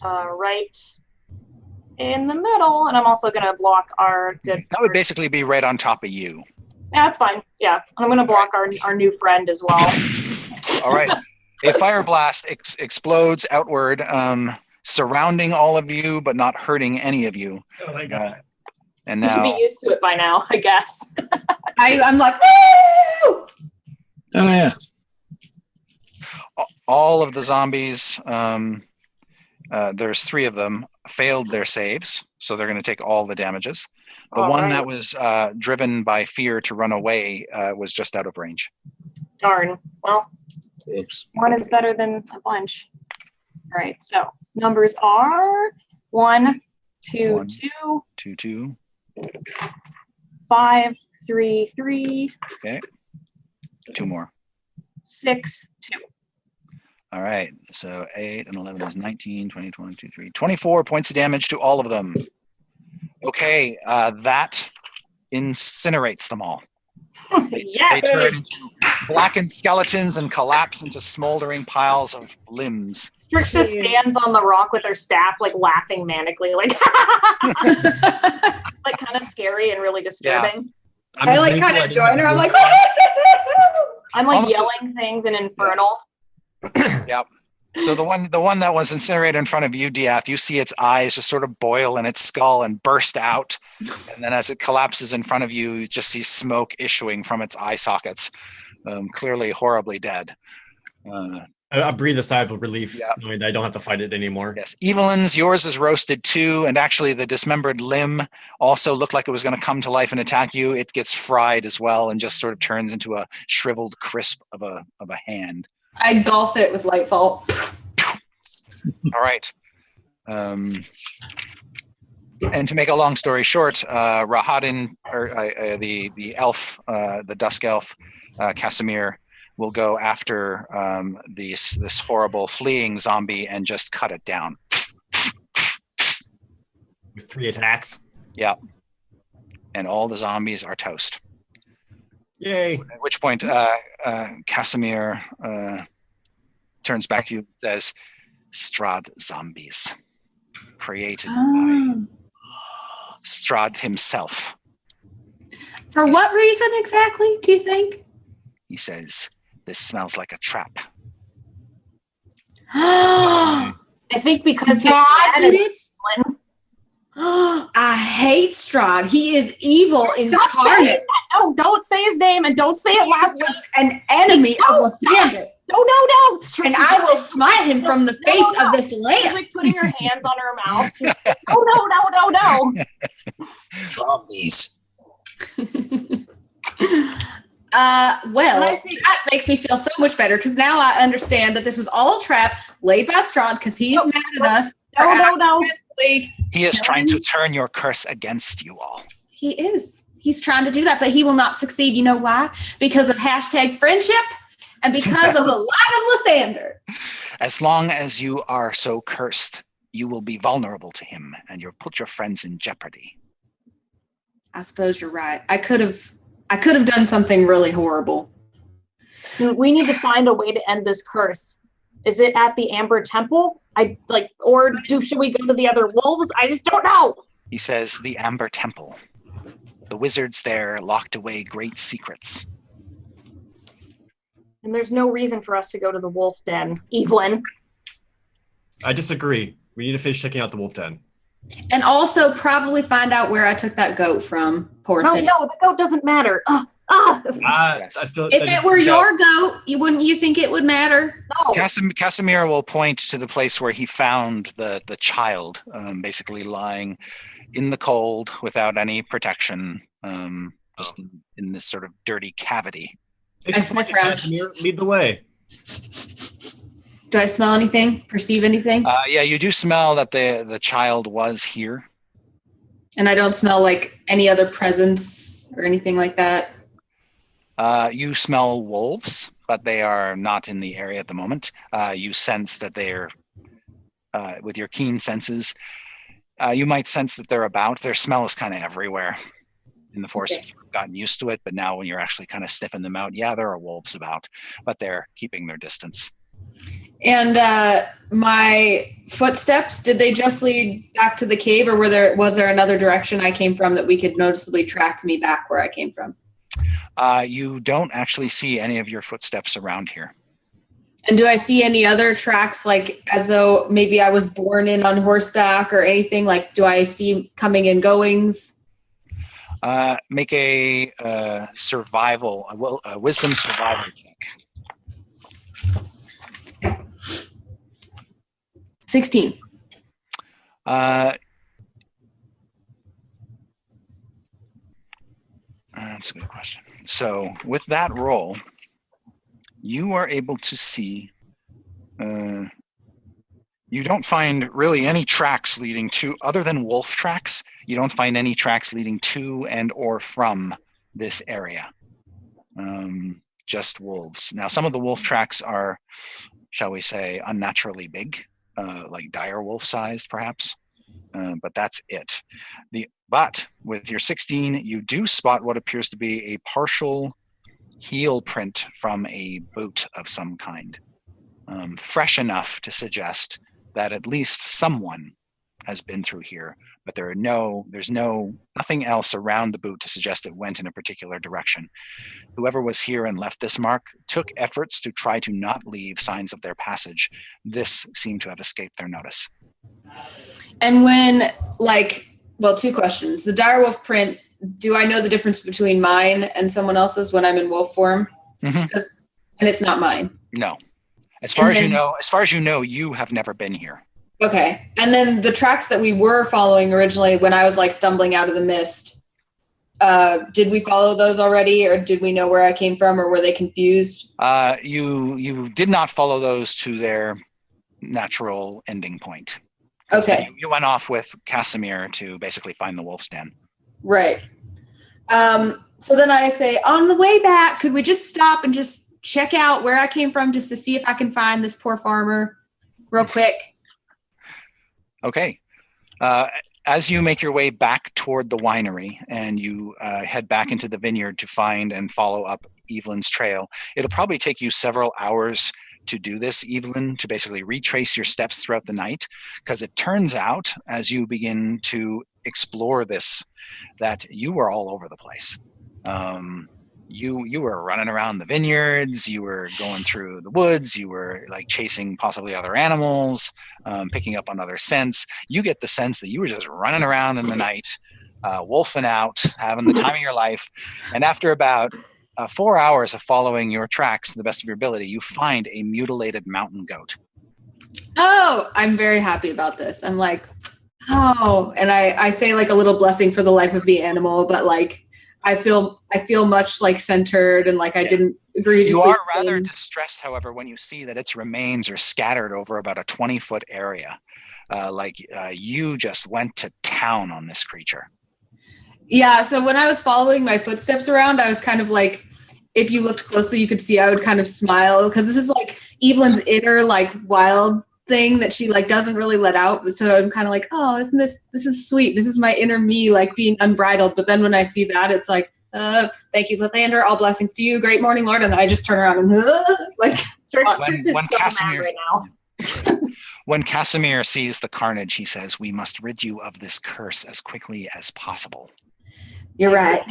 right in the middle, and I'm also going to block our good... That would basically be right on top of you. Yeah, that's fine. Yeah, I'm going to block our new friend as well. All right. A fire blast explodes outward, surrounding all of you, but not hurting any of you. Oh my god. And You should now, be used to it by now, I guess. I'm like, woo! Oh, yeah. all of the zombies, there's 3 of them, failed their saves, so they're going to take all the damages. The All one right. that was driven by fear to run away was just out of range. Darn. Well, Oops. one is better than a bunch. All right. So numbers are 1, 2, 1, 2, 2, 2. 5, 3, 3, Okay. 2 more. 6, 2. All right. So 8 and 11 is 19, 20, 22, 3, 24 points of damage to all of them. Okay. That incinerates them all. They Yes. turn into blackened skeletons and collapse into smoldering piles of limbs. Strix just stands on the rock with her staff, like laughing manically, like like kind of scary and really disturbing. I like kind of join her. I'm like, I'm like Almost yelling things in infernal. Yep. So the one that was incinerated in front of you, Diath, you see its eyes just sort of boil in its skull and burst out. And then as it collapses in front of you, you just see smoke issuing from its eye sockets. Clearly horribly dead. I breathe a sigh of relief, Yeah. knowing I don't have to fight it anymore. Yes. Evelyn's, yours is roasted too. And actually the dismembered limb also looked like it was going to come to life and attack you. It gets fried as well and just sort of turns into a shriveled crisp of a hand. I golf it with Lightfall. All right. And to make a long story short, Rahadin, or the elf, the dusk elf, Casemir, will go after this horrible fleeing zombie and just cut it down. With 3 attacks. Yeah. And all the zombies are toast. Yay. At which point, Casemir turns back to you and says, Strahd zombies, created by Strahd himself. For what reason exactly, do you think? He says, this smells like a trap. I I think because he's God mad did at it? Evelyn. I hate Strahd. He is evil Stop saying incarnate. that. No, don't say his name and don't say it He is last. just an enemy of Lathander. No. Strix And is I will smite him from the face of this She's land. like putting her hands on her mouth. She's like, no. Zombies. Well, I see- that makes me feel so much better because now I understand that this was all a trap laid by Strahd because he's No, mad at us. No. Accidentally- He is trying to turn your curse against you all. He is. He's trying to do that, but he will not succeed. You know why? Because of hashtag friendship and because of the light of Lathander. As long as you are so cursed, you will be vulnerable to him and you'll put your friends in jeopardy. I suppose you're right. I could have done something really horrible. We need to find a way to end this curse. Is it at the Amber Temple? Should we go to the other wolves? I just don't know. He says, the Amber Temple. The wizards there locked away great secrets. And there's no reason for us to go to the wolf den, Evelyn. I disagree. We need to finish checking out the wolf den. And also probably find out where I took that goat from. Poor No, thing. the goat doesn't matter. Yes. If it were your goat, wouldn't you think it would matter? No. Casemir will point to the place where he found the child, basically lying in the cold without any protection, just in this sort of dirty cavity. I sniff around. Casemir, lead the way. Do I smell anything? Perceive anything? Yeah, you do smell that the child was here. And I don't smell like any other presence or anything like that? You smell wolves, but they are not in the area at the moment. You sense that they're, with your keen senses, you might sense that they're about. Their smell is kind of everywhere in the forest. Okay. You've gotten used to it, but now when you're actually kind of sniffing them out, yeah, there are wolves about, but they're keeping their distance. And my footsteps, did they just lead back to the cave, or was there another direction I came from that we could noticeably track me back where I came from? You don't actually see any of your footsteps around here. And do I see any other tracks, like as though maybe I was born in on horseback or anything? Like, do I see coming and goings? Make a wisdom survival check. 16. That's a good question. So with that roll, you are able to see. You don't find really any tracks leading to, other than wolf tracks, you don't find any tracks leading to and or from this area. Just wolves. Now, some of the wolf tracks are, shall we say, unnaturally big, like dire wolf sized, perhaps. But that's it. But with your 16, you do spot what appears to be a partial heel print from a boot of some kind. Fresh enough to suggest that at least someone has been through here, but there's nothing else around the boot to suggest it went in a particular direction. Whoever was here and left this mark took efforts to try to not leave signs of their passage. This seemed to have escaped their notice. And when, two questions. The direwolf print, do I know the difference between mine and someone else's when I'm in wolf form? Mm-hmm. And it's not mine. No. As far as you know, you have never been here. Okay. And then the tracks that we were following originally when I was stumbling out of the mist, did we follow those already, or did we know where I came from, or were they confused? You did not follow those to their natural ending point. Okay. You went off with Casemir to basically find the wolf's den. Right. So then I say, on the way back, could we just stop and just check out where I came from just to see if I can find this poor farmer real quick? Okay. As you make your way back toward the winery and you head back into the vineyard to find and follow up Evelyn's trail, it'll probably take you several hours to do this, Evelyn, to basically retrace your steps throughout the night, because it turns out, as you begin to explore this, that you were all over the place. You were running around the vineyards, you were going through the woods, you were chasing possibly other animals, picking up on other scents. You get the sense that you were just running around in the night, wolfing out, having the time of your life. And after about 4 hours of following your tracks to the best of your ability, you find a mutilated mountain goat. Oh, I'm very happy about this. I'm oh, and I say a little blessing for the life of the animal, but I feel much centered and I didn't agree. You are rather distressed, however, when you see that its remains are scattered over about a 20-foot area. You just went to town on this creature. Yeah, so when I was following my footsteps around, I was kind of if you looked closely, you could see I would kind of smile, because this is Evelyn's inner wild thing that she doesn't really let out. But so I'm kind of oh, isn't this is sweet. This is my inner me being unbridled. But then when I see that, it's thank you, Lathander. All blessings to you. Great morning, Lord. And then I just turn around and when Casemir, right now. When Casemir sees the carnage, he says, "We must rid you of this curse as quickly as possible." You're right.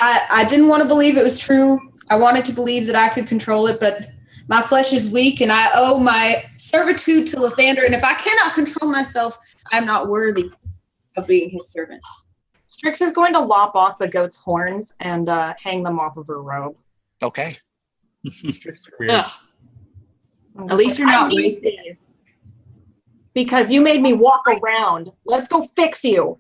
I didn't want to believe it was true. I wanted to believe that I could control it, but my flesh is weak, and I owe my servitude to Lathander. And if I cannot control myself, I'm not worthy of being his servant. Strix is going to lop off the goat's horns and hang them off of her robe. Okay. At least you're not wasted. Because you made me walk around. Let's go fix you.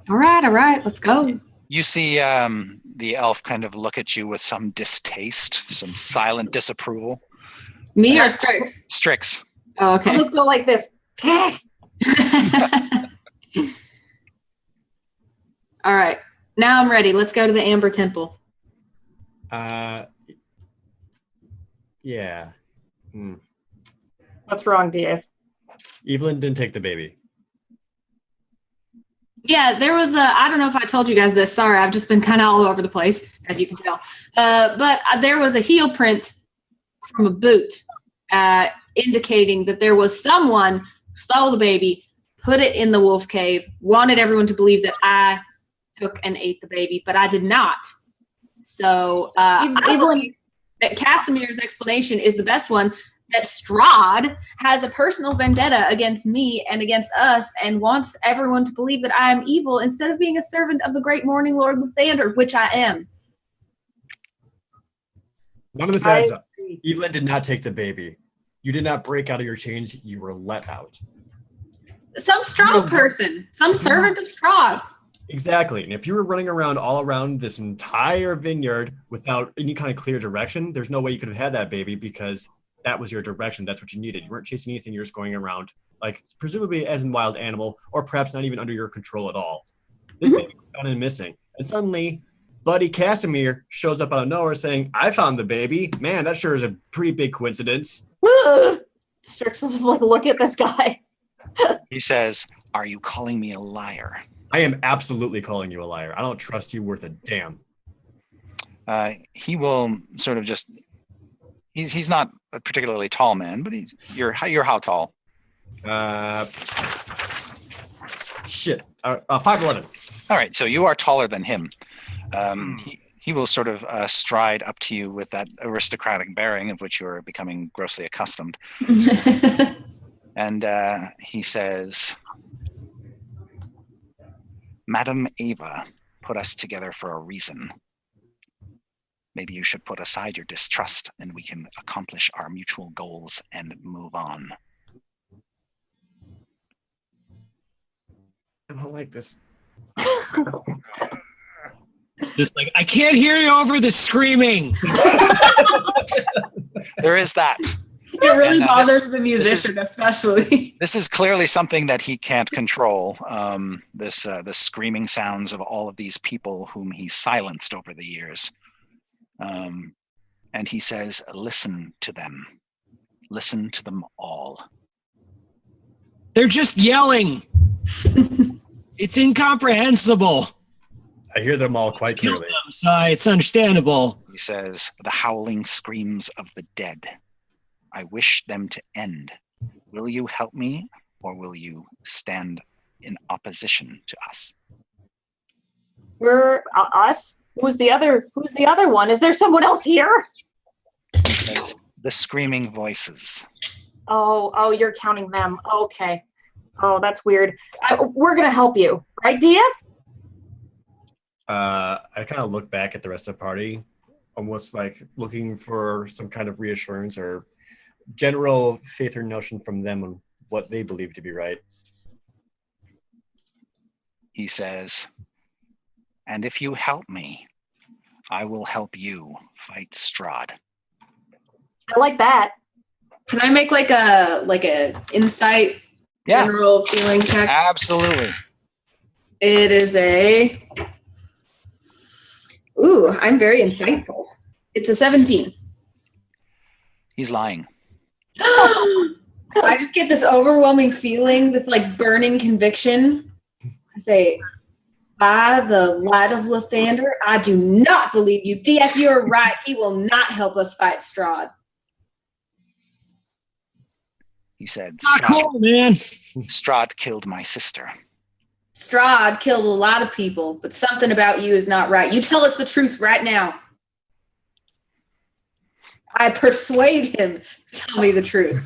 All right. Let's go. You see the elf kind of look at you with some distaste, some silent disapproval. Me or Strix? Strix. Oh, okay. Let's go like this. All right. Now I'm ready. Let's go to the Amber Temple. Yeah. What's wrong, DS? Evelyn didn't take the baby. Yeah, there was I don't know if I told you guys this. Sorry, I've just been kind of all over the place, as you can tell. But there was a heel print from a boot indicating that there was someone who stole the baby, put it in the wolf cave, wanted everyone to believe that I took and ate the baby, but I did not. So I believe that Casemir's explanation is the best one, that Strahd has a personal vendetta against me and against us and wants everyone to believe that I am evil instead of being a servant of the great morning Lord Lathander, which I am. None of this adds up. Evelyn did not take the baby. You did not break out of your chains. You were let out. Some Strahd person, some servant of Strahd. Exactly. And if you were running around all around this entire vineyard without any kind of clear direction, there's no way you could have had that baby because that was your direction. That's what you needed. You weren't chasing anything. You're just going around, like presumably as a wild animal, or perhaps not even under your control at all. This baby was gone and missing. And suddenly, Buddy Casemir shows up out of nowhere saying, I found the baby. Man, that sure is a pretty big coincidence. Strix is like, look at this guy. He says, are you calling me a liar? I am absolutely calling you a liar. I don't trust you worth a damn. He will sort of just, he's not a particularly tall man, but you're how tall? 5'11". All right, so you are taller than him. He will sort of stride up to you with that aristocratic bearing of which you are becoming grossly accustomed. And he says, Madam Ava put us together for a reason. Maybe you should put aside your distrust and we can accomplish our mutual goals and move on. I don't like this. Just like, I can't hear you over the screaming. There is that. It really bothers the musician, especially. This is clearly something that he can't control. The screaming sounds of all of these people whom he silenced over the years. And he says, listen to them. Listen to them all. They're just yelling. It's incomprehensible. I hear them all quite Kill clearly. them, so it's understandable. He says, the howling screams of the dead. I wish them to end. Will you help me, or will you stand in opposition to us? We're us? Who's the other one? Is there someone else here? He says, the screaming voices. Oh, you're counting them. Okay. Oh, that's weird. We're gonna help you, right, Dia? I kind of look back at the rest of the party, almost like looking for some kind of reassurance or general faith or notion from them on what they believe to be right. He says, and if you help me, I will help you fight Strahd. I like that. Can I make like a insight general feeling check? Absolutely. It is I'm very insightful. It's a 17. He's lying. I just get this overwhelming feeling, this like burning conviction. I say, by the light of Lathander, I do not believe you. Dieth, you're right. He will not help us fight Strahd. He said, Cool, man. Strahd killed my sister. Strahd killed a lot of people, but something about you is not right. You tell us the truth right now. I persuade him to tell me the truth.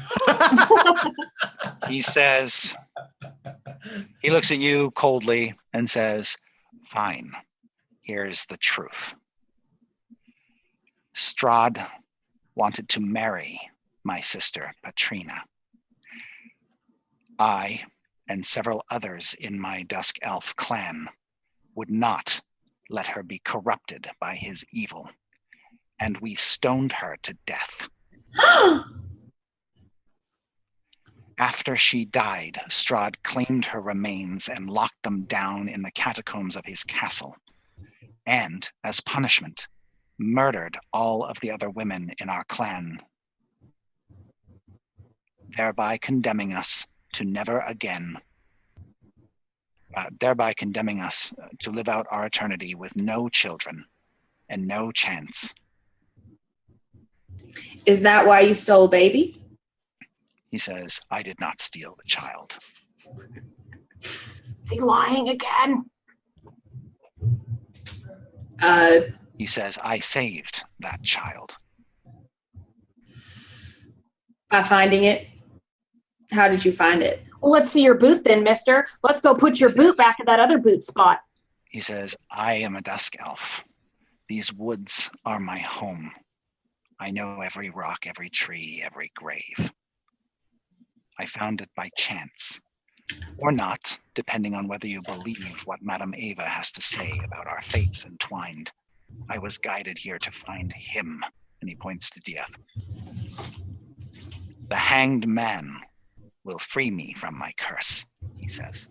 He says, he looks at you coldly and says, fine, here's the truth. Strahd wanted to marry my sister, Patrina. I and several others in my Dusk Elf clan would not let her be corrupted by his evil, and we stoned her to death. After she died, Strahd claimed her remains and locked them down in the catacombs of his castle, and, as punishment, murdered all of the other women in our clan, thereby condemning us to never again, thereby condemning us to live out our eternity with no children and no chance. Is that why you stole baby? He says, I did not steal the child. Is he lying again? He says, I saved that child. By finding it? How did you find it? Well, let's see your boot then, mister. Let's go put your boot back in that other boot spot. He says, I am a Dusk Elf. These woods are my home. I know every rock, every tree, every grave. I found it by chance, Or not, depending on whether you believe what Madame Ava has to say about our fates entwined. I was guided here to find him, and he points to Dieth. The hanged man will free me from my curse, he says.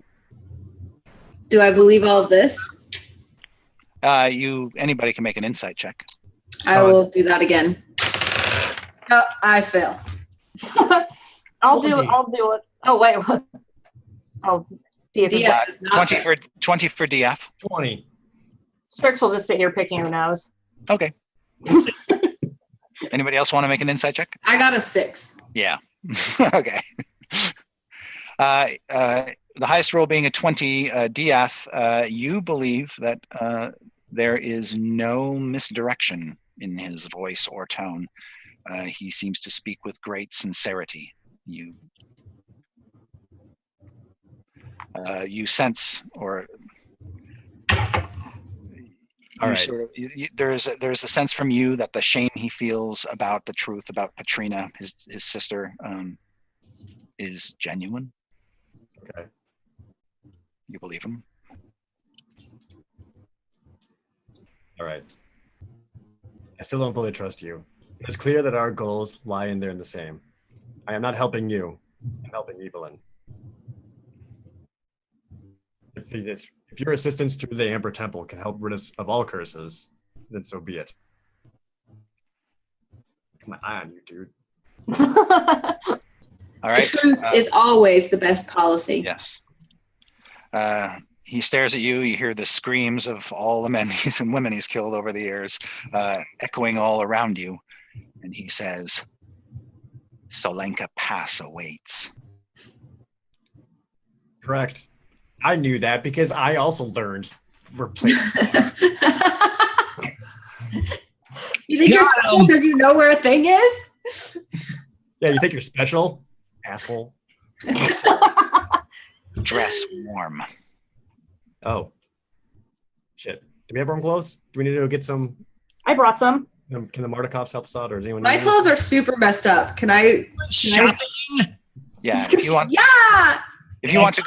Do I believe all of this? Anybody can make an insight check. I will do that again. Oh, I fail. I'll do it. Oh wait. Oh, Dieth is not 20 for DF. 20. Strix will just sit here picking her nose. Okay. Anybody else want to make an insight check? I got a 6. Yeah. Okay. The highest roll being a 20, DF, you believe that there is no misdirection in his voice or tone. He seems to speak with great sincerity. You sense, or All right. there's a sense from you that the shame he feels about the truth about Patrina, his sister, is genuine. Okay. You believe him? All right. I still don't fully trust you. It's clear that our goals lie in there in the same. I am not helping you. I'm helping Evelyn. If your assistance to the Amber Temple can help rid us of all curses, then so be it. Keep my eye on you, dude. All right. The truth is always the best policy. Yes. He stares at you. You hear the screams of all the men and women he's killed over the years, echoing all around you. And he says, Solenka Pass awaits. Correct. I knew that because I also learned replacement. You think you're special because you know where a thing is? Yeah, you think you're special? Asshole. Dress warm. Oh. Shit. Do we have warm clothes? Do we need to go get some? I brought some. Can the Mardikovs help us out, or is anyone? My clothes are super messed up. Can I? Shopping. Yeah. If you want. Yeah. If you want to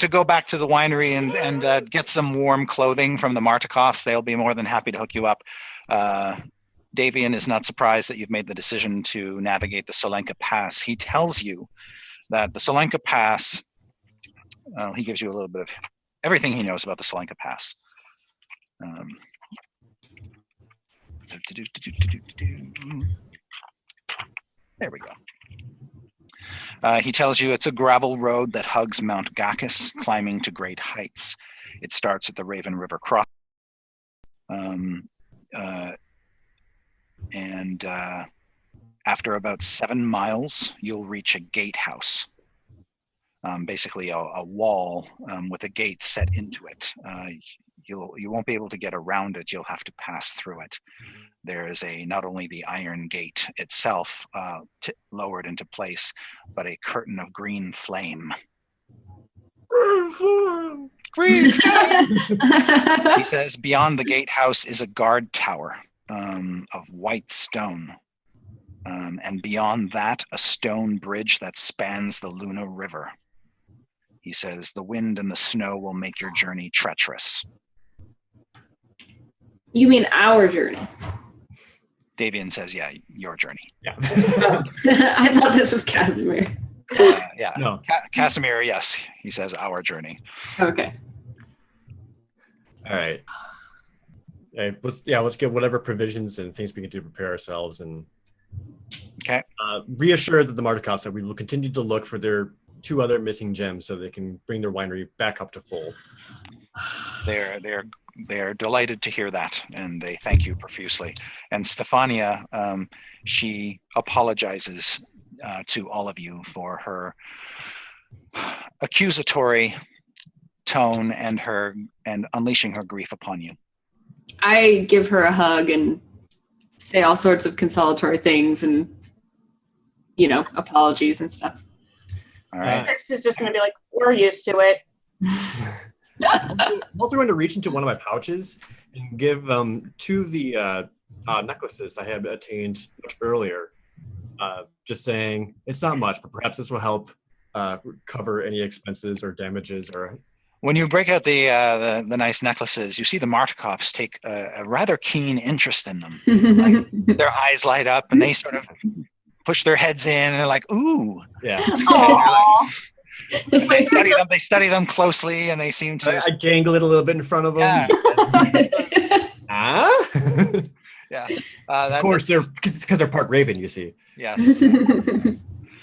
go back to the winery and get some warm clothing from the Martikovs, they'll be more than happy to hook you up. Davian is not surprised that you've made the decision to navigate the Solenka Pass. He tells you that the Solenka Pass, he gives you a little bit of everything he knows about the Solenka Pass. There we go. He tells you it's a gravel road that hugs Mount Gacchus, climbing to great heights. It starts at the Raven River crossing. And after about 7 miles, you'll reach a gatehouse. Basically a wall with a gate set into it. You won't be able to get around it. You'll have to pass through it. There is not only the iron gate itself lowered into place, but a curtain of green flame. Green flame! He says beyond the gatehouse is a guard tower of white stone. And beyond that, a stone bridge that spans the Luna River. He says the wind and the snow will make your journey treacherous. You mean our journey? Davian says, yeah, your journey. Yeah. I thought this was Casemir. Yeah. No. Casemir, yes. He says our journey. Okay. All right. Let's get whatever provisions and things we can do to prepare ourselves, and okay. Reassure that the Mardikovs that we will continue to look for their 2 other missing gems so they can bring their winery back up to full. They're delighted to hear that, and they thank you profusely. And Stefania, she apologizes to all of you for her accusatory tone and unleashing her grief upon you. I give her a hug and say all sorts of consolatory things and, apologies and stuff. All right. Strix is just going to be like, we're used to it. I'm also going to reach into one of my pouches and give 2 of the necklaces I had attained much earlier. Just saying, it's not much, but perhaps this will help cover any expenses or damages or. When you break out the nice necklaces, you see the Martikovs take a rather keen interest in them. Like, their eyes light up, and they sort of push their heads in, and they're like, "Ooh." Yeah. They study them closely, and they seem to. I dangle it a little bit in front of them. Yeah. Yeah. Of course, because they're part raven. You see. Yes.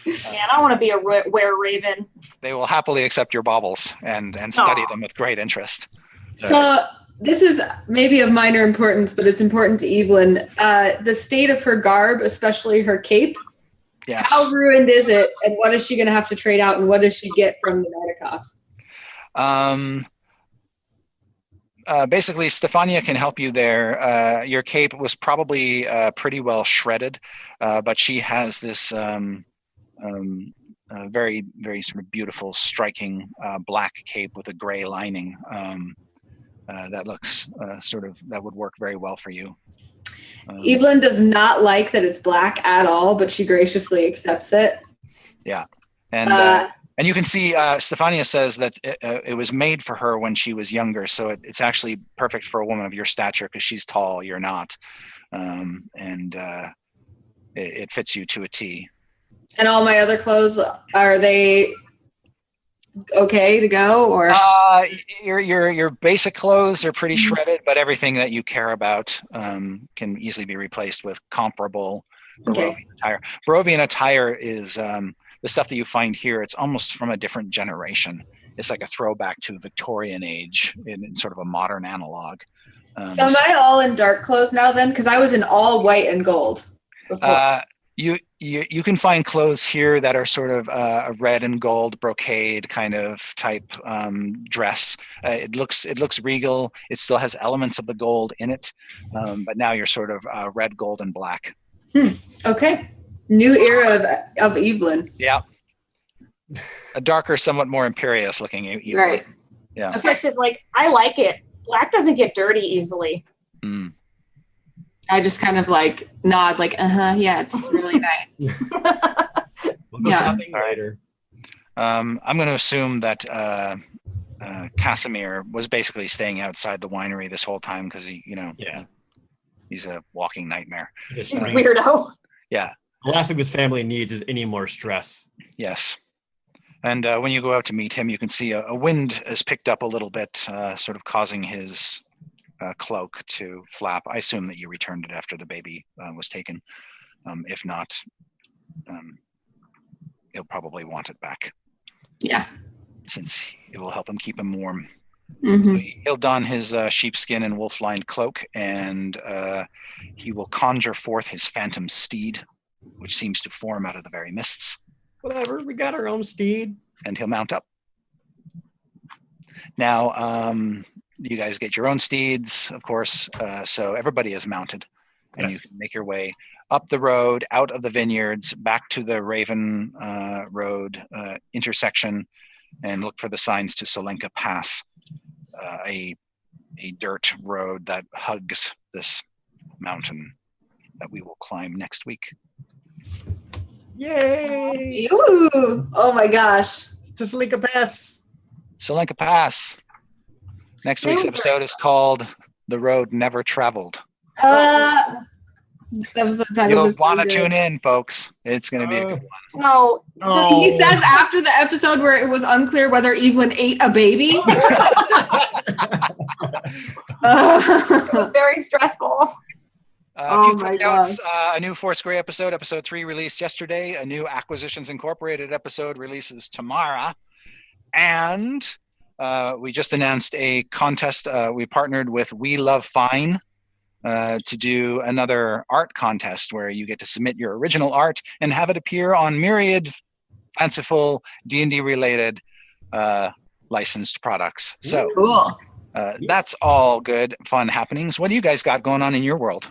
Man, I want to be a were-raven. They will happily accept your baubles and study them with great interest. So this is maybe of minor importance, but it's important to Evelyn. The state of her garb, especially her cape. Yes. How ruined is it, and what is she going to have to trade out, and what does she get from the Velikov? Basically, Stefania can help you there. Your cape was probably pretty well shredded, but she has this very, very sort of beautiful, striking black cape with a gray lining that looks that would work very well for you. Evelyn does not like that it's black at all, but she graciously accepts it. Yeah, and you can see Stefania says that it was made for her when she was younger, so it's actually perfect for a woman of your stature because she's tall, you're not, and it fits you to a T. And all my other clothes, are they okay to go, or? Your basic clothes are pretty shredded, but everything that you care about can easily be replaced with comparable Barovian attire. Barovian attire is the stuff that you find here. It's almost from a different generation. It's like a throwback to Victorian age in sort of a modern analog. So am I all in dark clothes now then? Because I was in all white and gold before. You can find clothes here that are sort of a red and gold brocade kind of type dress. It looks regal. It still has elements of the gold in it, but now you're sort of red, gold, and black. Okay, new era of Evelyn. Yeah, a darker, somewhat more imperious looking Evelyn. Right. Yeah. Strix is like, I like it. Black doesn't get dirty easily. Mm. I just kind of like nod, like, yeah, it's really nice. We'll go shopping later. I'm going to assume that Casemir was basically staying outside the winery this whole time because he's a walking nightmare. He's a weirdo. Yeah. The last thing this family needs is any more stress. Yes. And when you go out to meet him, you can see a wind has picked up a little bit, sort of causing his cloak to flap. I assume that you returned it after the baby was taken. If not, he'll probably want it back. Yeah. Since it will help him keep him warm. Mm-hmm. So he'll don his sheepskin and wolf-lined cloak, and he will conjure forth his phantom steed, which seems to form out of the very mists. Whatever, we got our own steed. And he'll mount up. Now, you guys get your own steeds, of course, so everybody is mounted. And you can make your way up the road, out of the vineyards, back to the Raven Road intersection, and look for the signs to Solenka Pass, a dirt road that hugs this mountain that we will climb next week. Yay! Ooh! Oh my gosh. To Solenka Pass. Solenka Pass. Next week's episode is called The Road Never Traveled. This episode titles You'll are so want to good. tune in, folks. It's going to be a good one. No. He says after the episode where it was unclear whether Evelyn ate a baby. Very stressful. A few quick notes. A new Force Grey episode 3 released yesterday. A new Acquisitions Incorporated episode releases tomorrow. And we just announced a contest. We partnered with We Love Fine to do another art contest where you get to submit your original art and have it appear on myriad fanciful D&D related licensed products. So cool. That's all good, fun happenings. What do you guys got going on in your world?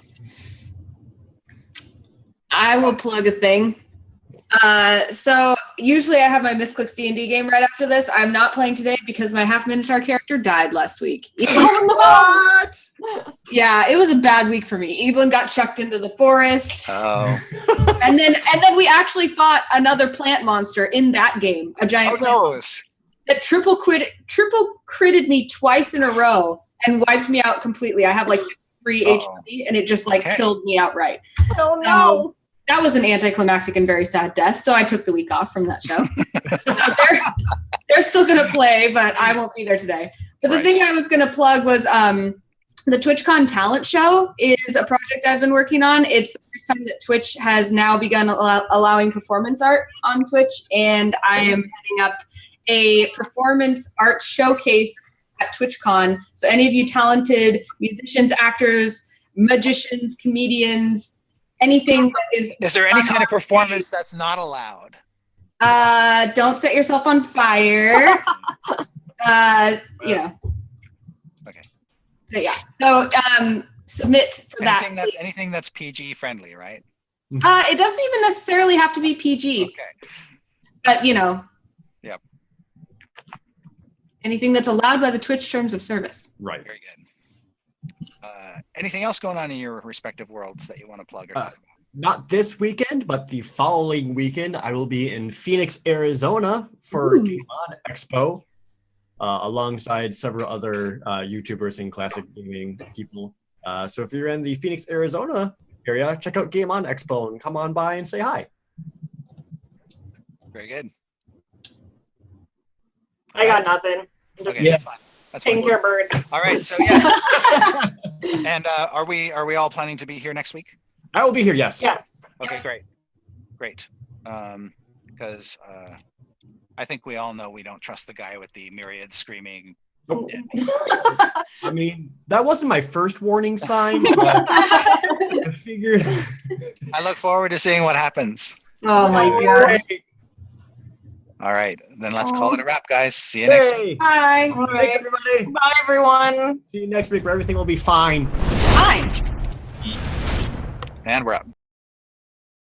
I will plug a thing. So usually I have my Misclicks D&D game right after this. I'm not playing today because my half minotaur character died last week. What? Yeah, it was a bad week for me. Evelyn got chucked into the forest. Oh. And then we actually fought another plant monster in that game, a giant plant monster that triple critted me twice in a row and wiped me out completely. I have like 3 HP and it just killed me outright. Oh no. That was an anticlimactic and very sad death, so I took the week off from that show. So they're still going to play, but I won't be there today. But the thing I was going to plug was the TwitchCon talent show is a project I've been working on. It's the first time that Twitch has now begun allowing performance art on Twitch, and I am heading up a performance art showcase at TwitchCon. So any of you talented musicians, actors, magicians, comedians, anything that is there any kind of performance that's not allowed? Don't set yourself on fire. You know. Okay. But yeah. So submit for anything that's PG friendly, right? It doesn't even necessarily have to be PG. Okay. But you know. Yep. Anything that's allowed by the Twitch terms of service. Right. Very good. Anything else going on in your respective worlds that you want to plug or talk about? Not this weekend, but the following weekend, I will be in Phoenix, Arizona for Game On Expo, alongside several other YouTubers and classic gaming people. So if you're in the Phoenix, Arizona area, check out Game On Expo and come on by and say hi. Very good. I got nothing. I'm just That's fine. That's taking fine. care of bird. All right. So yes. And are we all planning to be here next week? I will be here. Yes. Yes. Okay. Great. Because I think we all know we don't trust the guy with the myriad screaming. Nope. I mean, that wasn't my first warning sign, but I figured. I look forward to seeing what happens. Oh my god. All right, then let's call it a wrap, guys. See you next week. Bye. All Thanks, right. everybody. Bye, everyone. See you next week where everything will be fine. Fine. And we're up.